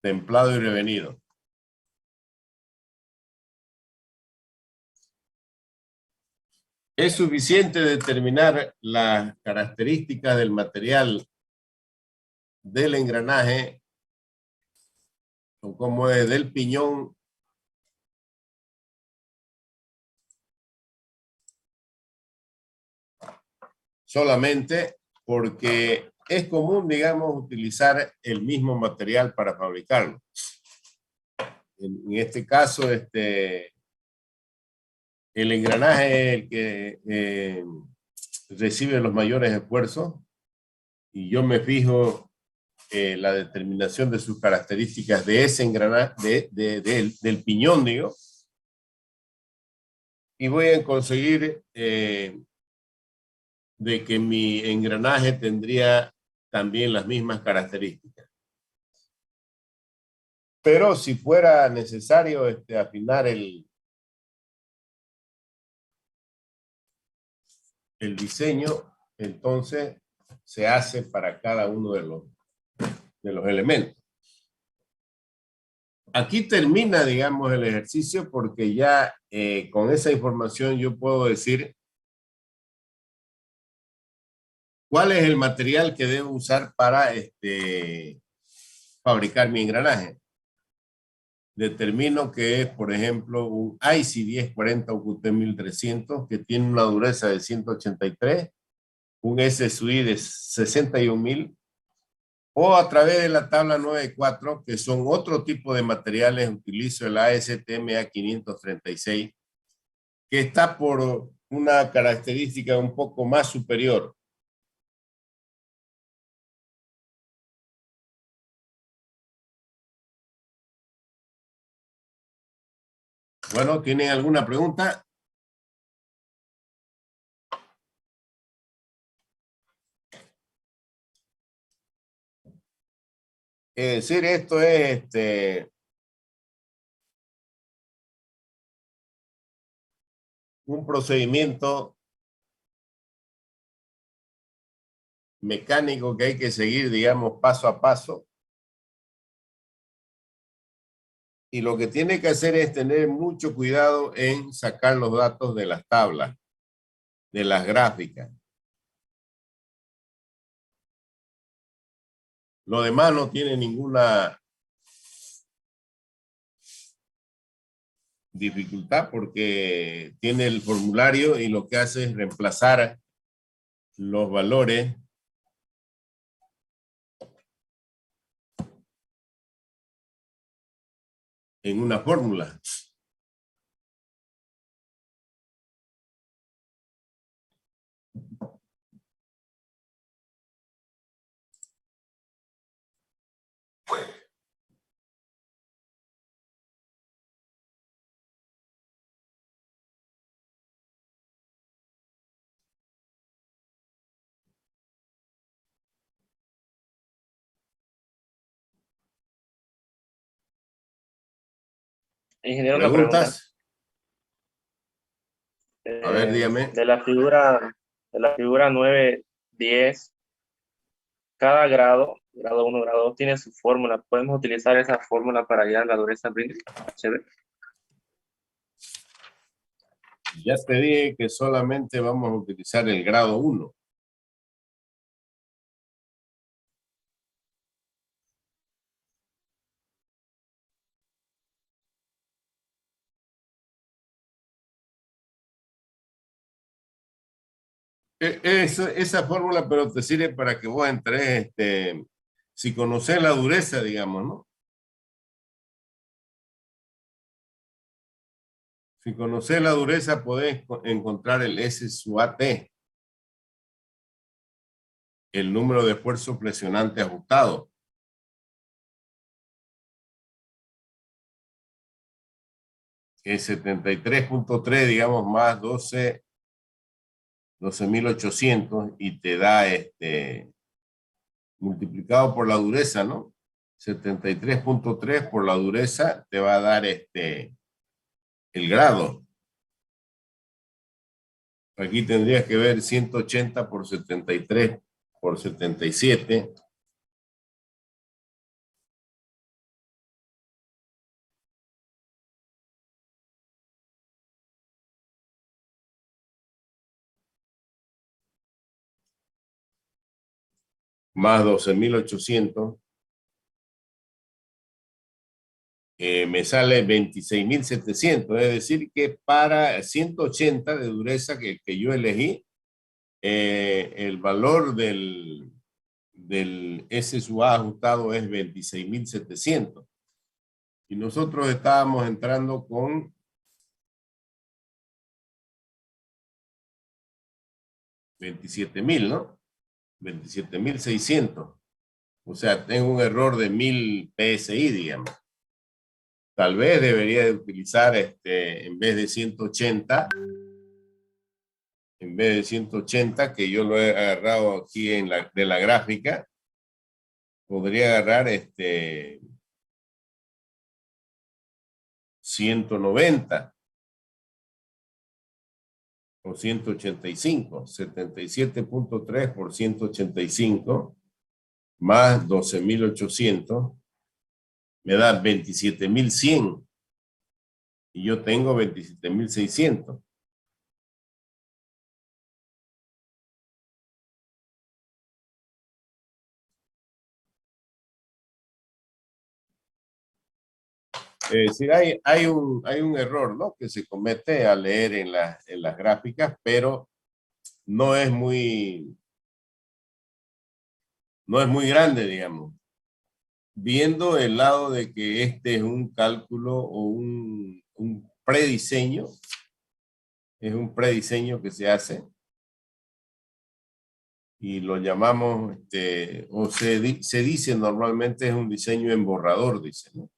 templado y revenido. Es suficiente determinar las características del material del engranaje, o como es del piñón, solamente porque es común, digamos, utilizar el mismo material para fabricarlo. En este caso, el engranaje es el que recibe los mayores esfuerzos, y yo me fijo la determinación de sus características de ese engranaje, del piñón, digo, y voy a conseguir de que mi engranaje tendría también las mismas características. Pero si fuera necesario afinar el diseño, entonces se hace para cada uno de los elementos. Aquí termina, digamos, el ejercicio, porque ya con esa información yo puedo decir cuál es el material que debo usar para fabricar mi engranaje. Determino que es, por ejemplo, un IC 1040 UQT 1300 que tiene una dureza de 183, un SSUI de 61.000, o a través de la tabla 9.4, que son otro tipo de materiales, utilizo el ASTM A536, que está por una característica un poco más superior. Bueno, ¿tienen alguna pregunta? Es decir, esto es un procedimiento mecánico que hay que seguir, digamos, paso a paso. Y lo que tiene que hacer es tener mucho cuidado en sacar los datos de las tablas, de las gráficas. Lo demás no tiene ninguna dificultad, porque tiene el formulario y lo que hace es reemplazar los valores en una fórmula. Ingeniero, una pregunta. ¿Preguntas? A ver, dígame. De la figura 9, 10, cada grado 1, grado 2, tiene su fórmula. ¿Podemos utilizar esa fórmula para hallar la dureza Brindley HB? Ya te dije que solamente vamos a utilizar el grado 1. Esa fórmula, pero te sirve para que vos entres, si conoces la dureza, digamos, ¿no? Si conoces la dureza, podés encontrar el S sub AT, el número de esfuerzo presionante ajustado. Que es 73.3, digamos, más 12.800 y te da multiplicado por la dureza, ¿no? 73.3 por la dureza te va a dar el grado. Aquí tendrías que ver 180 por 73 por 77. Más 12.800. Me sale 26.700. Es decir que para 180 de dureza que yo elegí, el valor del S sub A ajustado es 26.700. Y nosotros estábamos entrando con 27.000, ¿no? 27.600. O sea, tengo un error de 1.000 PSI, digamos. Tal vez debería de utilizar, en vez de 180, que yo lo he agarrado aquí de la gráfica, podría agarrar 190 o 185, 77.3 por 185 más 12.800 me da 27.100 y yo tengo 27.600. Es decir, hay un error, ¿no? Que se comete al leer en las gráficas, pero no es muy grande, digamos. Viendo el lado de que este es un cálculo o un prediseño, es un prediseño que se hace y lo llamamos, o se dice normalmente es un diseño en borrador, dice, ¿no?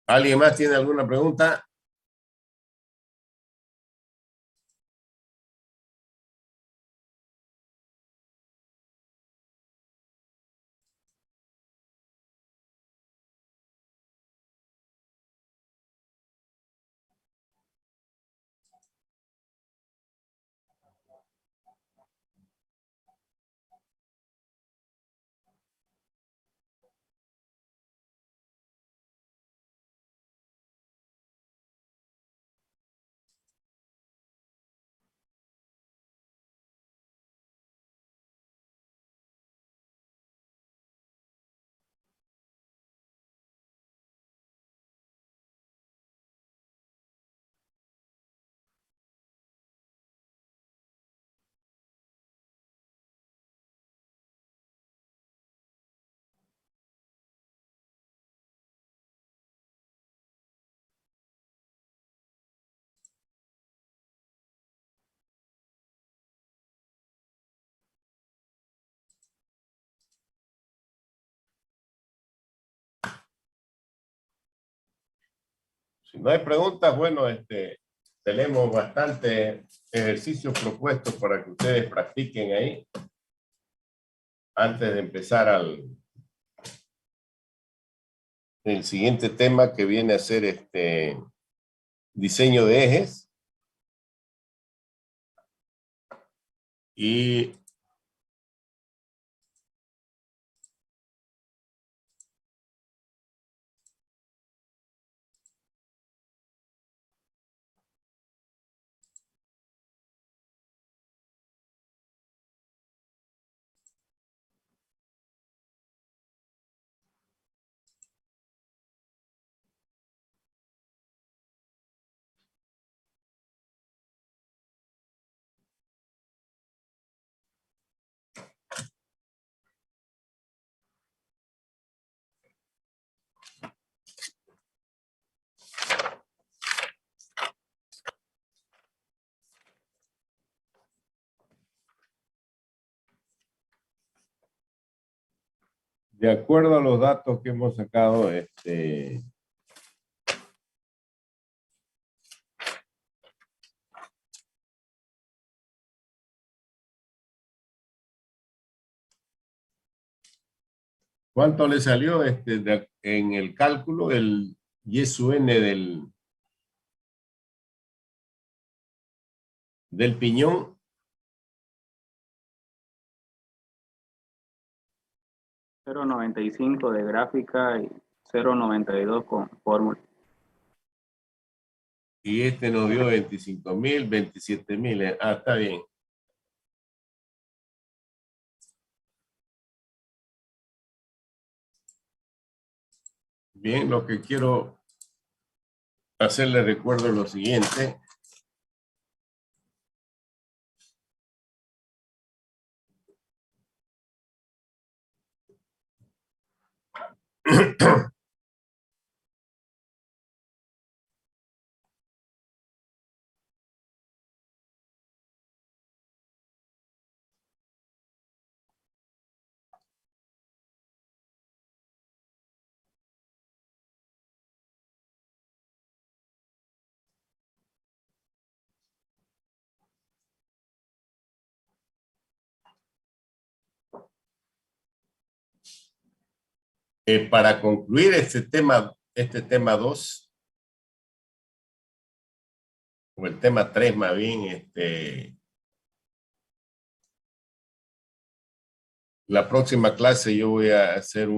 ¿Alguien más tiene alguna pregunta? Si no hay preguntas, bueno, tenemos bastantes ejercicios propuestos para que ustedes practiquen ahí antes de empezar el siguiente tema, que viene a ser diseño de ejes. Y de acuerdo a los datos que hemos sacado, ¿cuánto le salió en el cálculo el Y sub n del piñón? $0.95 de gráfica y $0.92 con fórmula. Y nos dio 25.000, 27.000. Está bien. Bien, lo que quiero hacerle recuerdo es lo siguiente. Para concluir este tema 2, o el tema 3 más bien, la próxima clase yo voy a hacer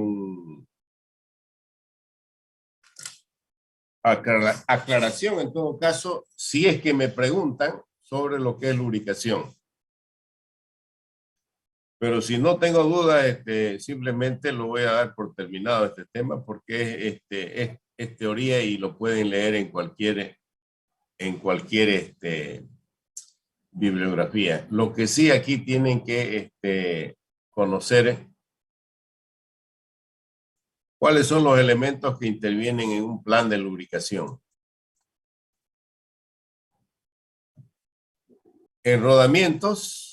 aclaración, en todo caso, si es que me preguntan sobre lo que es lubricación. Pero si no tengo duda, simplemente lo voy a dar por terminado este tema, porque es teoría y lo pueden leer en cualquier bibliografía. Lo que sí aquí tienen que conocer cuáles son los elementos que intervienen en un plan de lubricación. En rodamientos,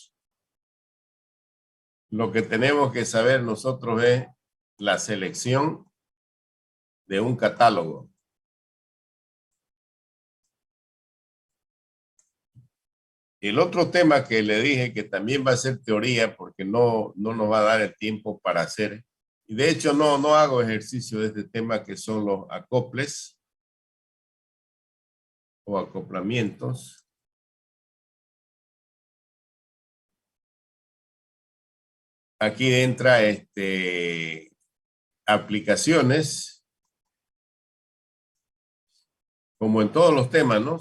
lo que tenemos que saber nosotros es la selección de un catálogo. El otro tema que le dije que también va a ser teoría, porque no nos va a dar el tiempo para hacer, y de hecho no hago ejercicio de este tema, que son los acoples o acoplamientos. Aquí entra aplicaciones, como en todos los temas, ¿no?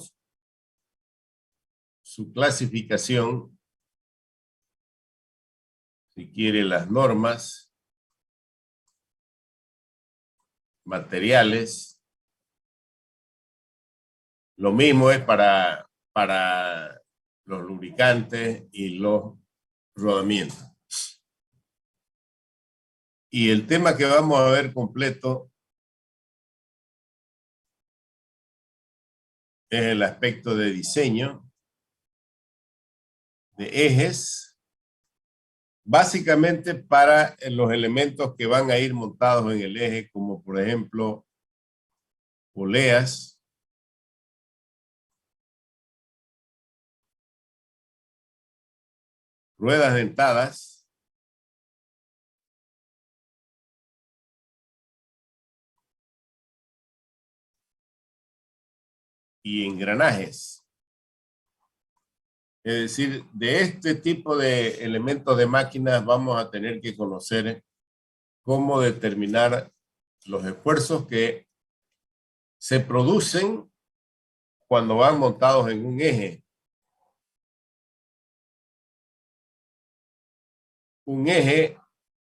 Su clasificación, si quiere, las normas, materiales. Lo mismo es para los lubricantes y los rodamientos. Y el tema que vamos a ver completo es el aspecto de diseño de ejes, básicamente para los elementos que van a ir montados en el eje, como por ejemplo poleas, ruedas dentadas y engranajes. Es decir, de este tipo de elementos de máquinas vamos a tener que conocer cómo determinar los esfuerzos que se producen cuando van montados en un eje. Un eje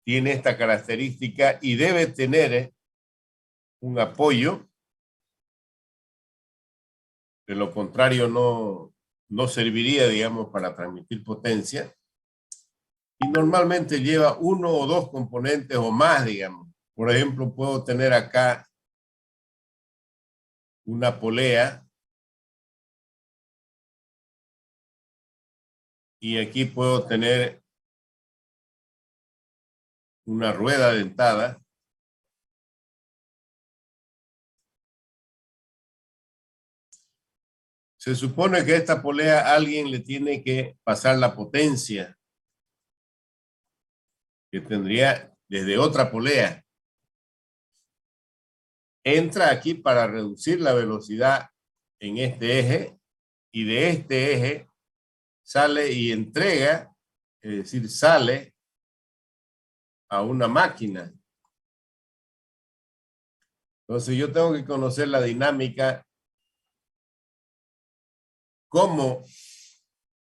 tiene esta característica y debe tener un apoyo, de lo contrario no serviría, digamos, para transmitir potencia. Y normalmente lleva uno o dos componentes o más, digamos. Por ejemplo, puedo tener acá una polea y aquí puedo tener una rueda dentada. Se supone que a esta polea alguien le tiene que pasar la potencia que tendría desde otra polea. Entra aquí para reducir la velocidad en este eje y de este eje sale y entrega, es decir, sale a una máquina. Entonces yo tengo que conocer la dinámica, cómo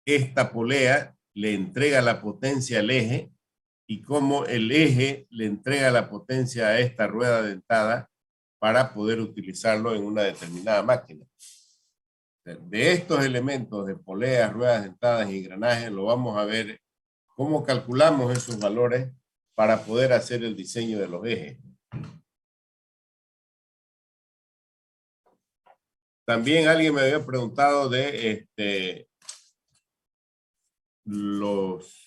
esta polea le entrega la potencia al eje y cómo el eje le entrega la potencia a esta rueda dentada para poder utilizarlo en una determinada máquina. De estos elementos de poleas, ruedas dentadas y engranajes, lo vamos a ver cómo calculamos esos valores para poder hacer el diseño de los ejes. También alguien me había preguntado de los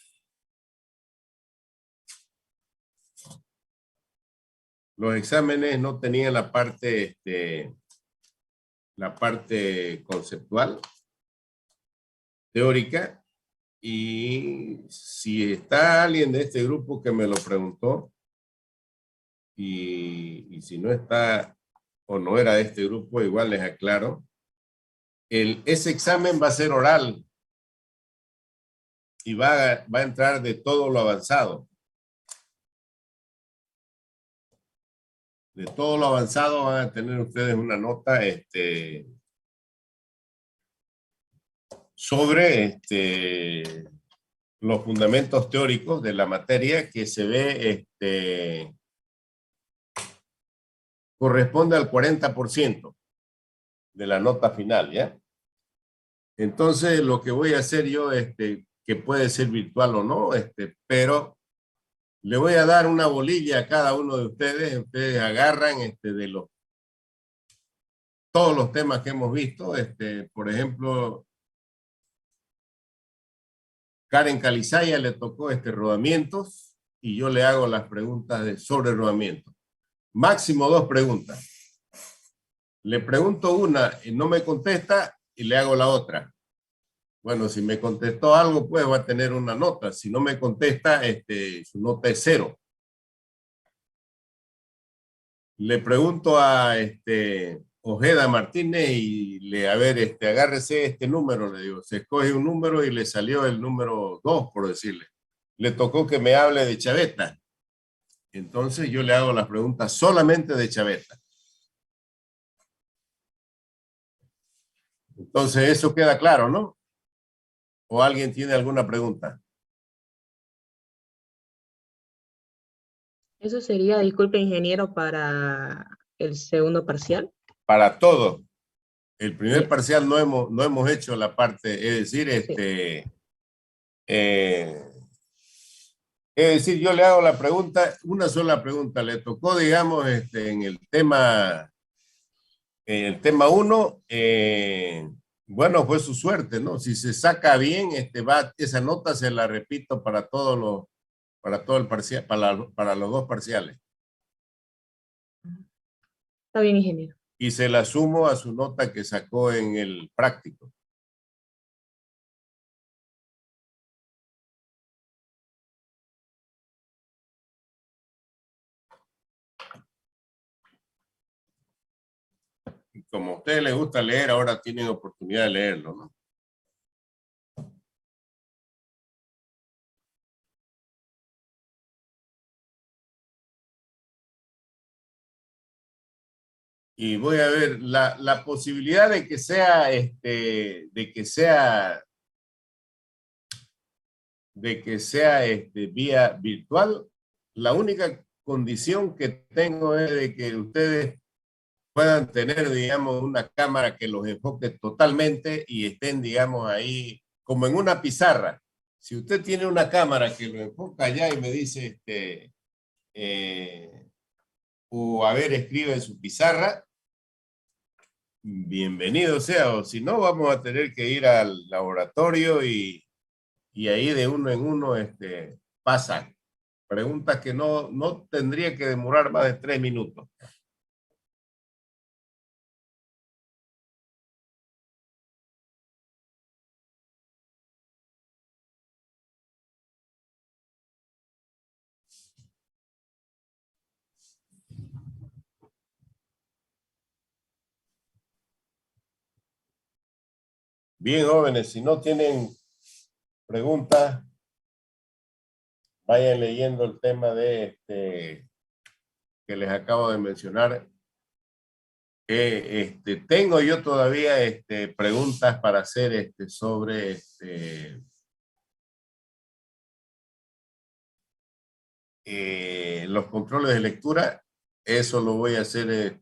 exámenes no tenían la parte conceptual, teórica, y si está alguien de este grupo que me lo preguntó, y si no está o no era de este grupo, igual les aclaro, ese examen va a ser oral y va a entrar de todo lo avanzado. De todo lo avanzado van a tener ustedes una nota sobre los fundamentos teóricos de la materia que se ve corresponde al 40% de la nota final, ¿ya? Entonces, lo que voy a hacer yo, que puede ser virtual o no, pero le voy a dar una bolilla a cada uno de ustedes. Ustedes agarran de todos los temas que hemos visto. Por ejemplo, Karen Calizaya le tocó rodamientos y yo le hago las preguntas sobre rodamientos. Máximo 2 preguntas. Le pregunto una y no me contesta y le hago la otra. Bueno, si me contestó algo, pues va a tener una nota. Si no me contesta, su nota es 0. Le pregunto a Ojeda Martínez y a ver, agárrese este número, le digo. Se escoge un número y le salió el número 2, por decirle. Le tocó que me hable de chaveta. Entonces yo le hago las preguntas solamente de chaveta. Entonces eso queda claro, ¿no? ¿O alguien tiene alguna pregunta? Eso sería, disculpe, ingeniero, para el segundo parcial. Para todo. El primer Sí. parcial no hemos hecho la parte, es decir, yo le hago la pregunta, una sola pregunta. Le tocó, digamos, en el tema 1, bueno, fue su suerte, ¿no? Si se saca bien, esa nota se la repito para todo el parcial, para los 2 parciales. Está bien, ingeniero. Y se la sumo a su nota que sacó en el práctico. como a ustedes les gusta leer, ahora tienen oportunidad de leerlo, ¿no? Y voy a ver la posibilidad de que sea, vía virtual. La única condición que tengo es de que ustedes puedan tener, digamos, una cámara que los enfoque totalmente y estén, digamos, ahí como en una pizarra. Si usted tiene una cámara que lo enfoca allá y me dice, o a ver, escribe en su pizarra, bienvenido sea, o si no, vamos a tener que ir al laboratorio y ahí de uno en uno pasan preguntas que no tendría que demorar más de 3 minutos. Bien, jóvenes, si no tienen preguntas, vayan leyendo el tema de que les acabo de mencionar. Tengo yo todavía preguntas para hacer sobre los controles de lectura. Eso lo voy a hacer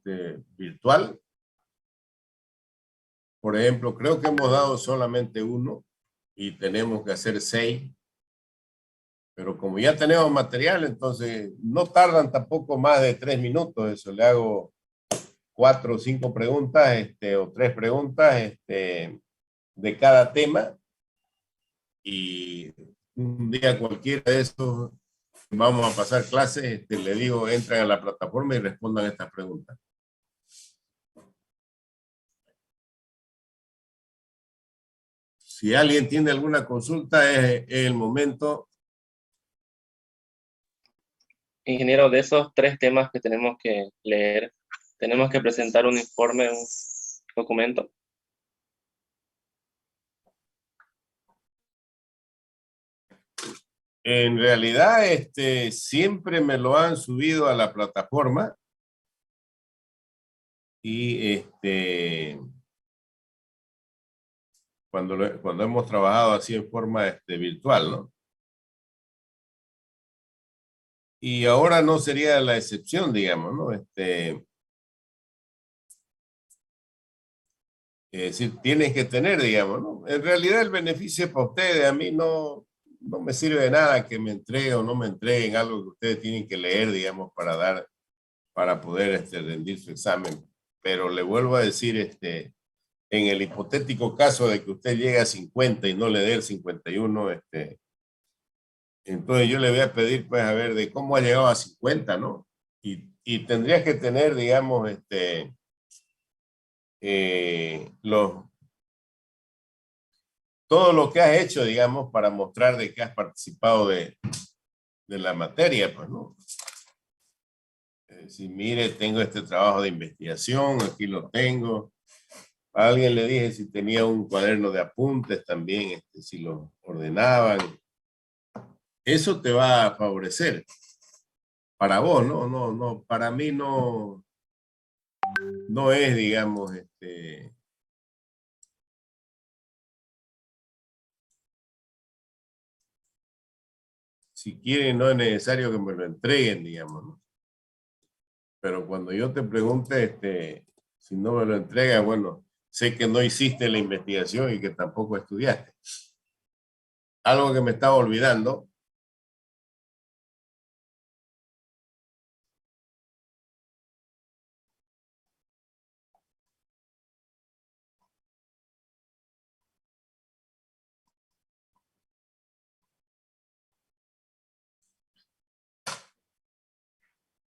virtual. Por ejemplo, creo que hemos dado solamente uno y tenemos que hacer 6. Pero como ya tenemos material, entonces no tardan tampoco más de 3 minutos. Eso le hago 4 o 5 preguntas, o 3 preguntas, de cada tema. Y un día cualquiera de esos vamos a pasar clases, le digo, entran a la plataforma y respondan estas preguntas. Si alguien tiene alguna consulta, es el momento. Ingeniero, de esos 3 temas que tenemos que leer, tenemos que presentar un informe, un documento. En realidad, siempre me lo han subido a la plataforma y cuando hemos trabajado así en forma virtual, ¿no? Y ahora no sería la excepción, digamos, ¿no? Es decir, tienes que tener, digamos, ¿no? En realidad el beneficio es para ustedes, a mí no me sirve de nada que me entreguen o no me entreguen algo que ustedes tienen que leer, digamos, para poder rendir su examen. Pero le vuelvo a decir, en el hipotético caso de que usted llegue a 50 y no le dé el 51, entonces yo le voy a pedir, pues, a ver, de cómo ha llegado a 50, ¿no? Y tendrías que tener, digamos, todo lo que has hecho, digamos, para mostrar de que has participado de la materia, pues, ¿no? Si mire, tengo este trabajo de investigación, aquí lo tengo. A alguien le dije si tenía un cuaderno de apuntes también, si lo ordenaban. Eso te va a favorecer. Para vos, no, para mí no es, digamos, si quieren, no es necesario que me lo entreguen, digamos, ¿no? Pero cuando yo te pregunte, si no me lo entregas, bueno, sé que no hiciste la investigación y que tampoco estudiaste. Algo que me estaba olvidando.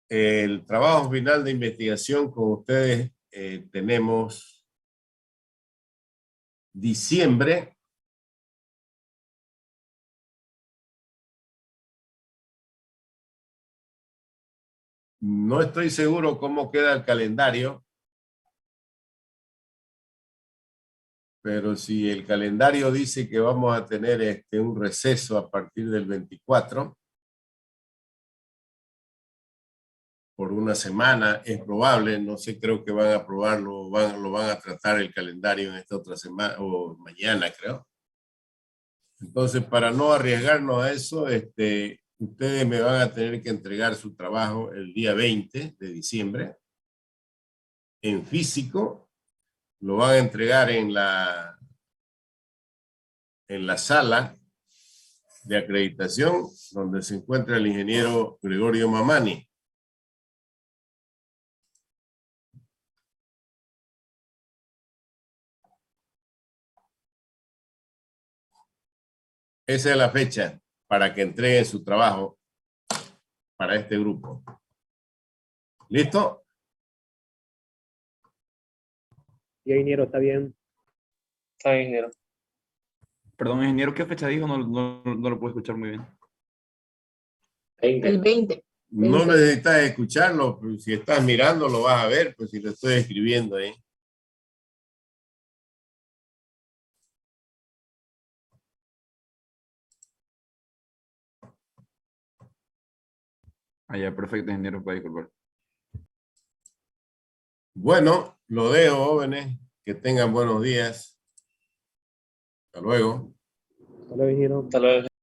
El trabajo final de investigación con ustedes tenemos diciembre. No estoy seguro cómo queda el calendario, pero si el calendario dice que vamos a tener un receso a partir del 24, por una semana, es probable, no sé, creo que van a aprobarlo, lo van a tratar el calendario en esta otra semana, o mañana creo. Entonces, para no arriesgarnos a eso, ustedes me van a tener que entregar su trabajo el día 20 de diciembre, en físico, lo van a entregar en la sala de acreditación, donde se encuentra el ingeniero Gregorio Mamani. Esa es la fecha para que entreguen su trabajo para este grupo. ¿Listo? Sí, ingeniero, está bien. Está bien, ingeniero. Perdón, ingeniero, ¿qué fecha dijo? No lo puedo escuchar muy bien. El 20. No necesitas escucharlo, pues, si estás mirando lo vas a ver, pues si lo estoy escribiendo ahí. Ah, ya, perfecto, ingeniero, para disculpar. Bueno, lo dejo, jóvenes. Que tengan buenos días. Hasta luego. Hasta luego, ingeniero. Hasta luego.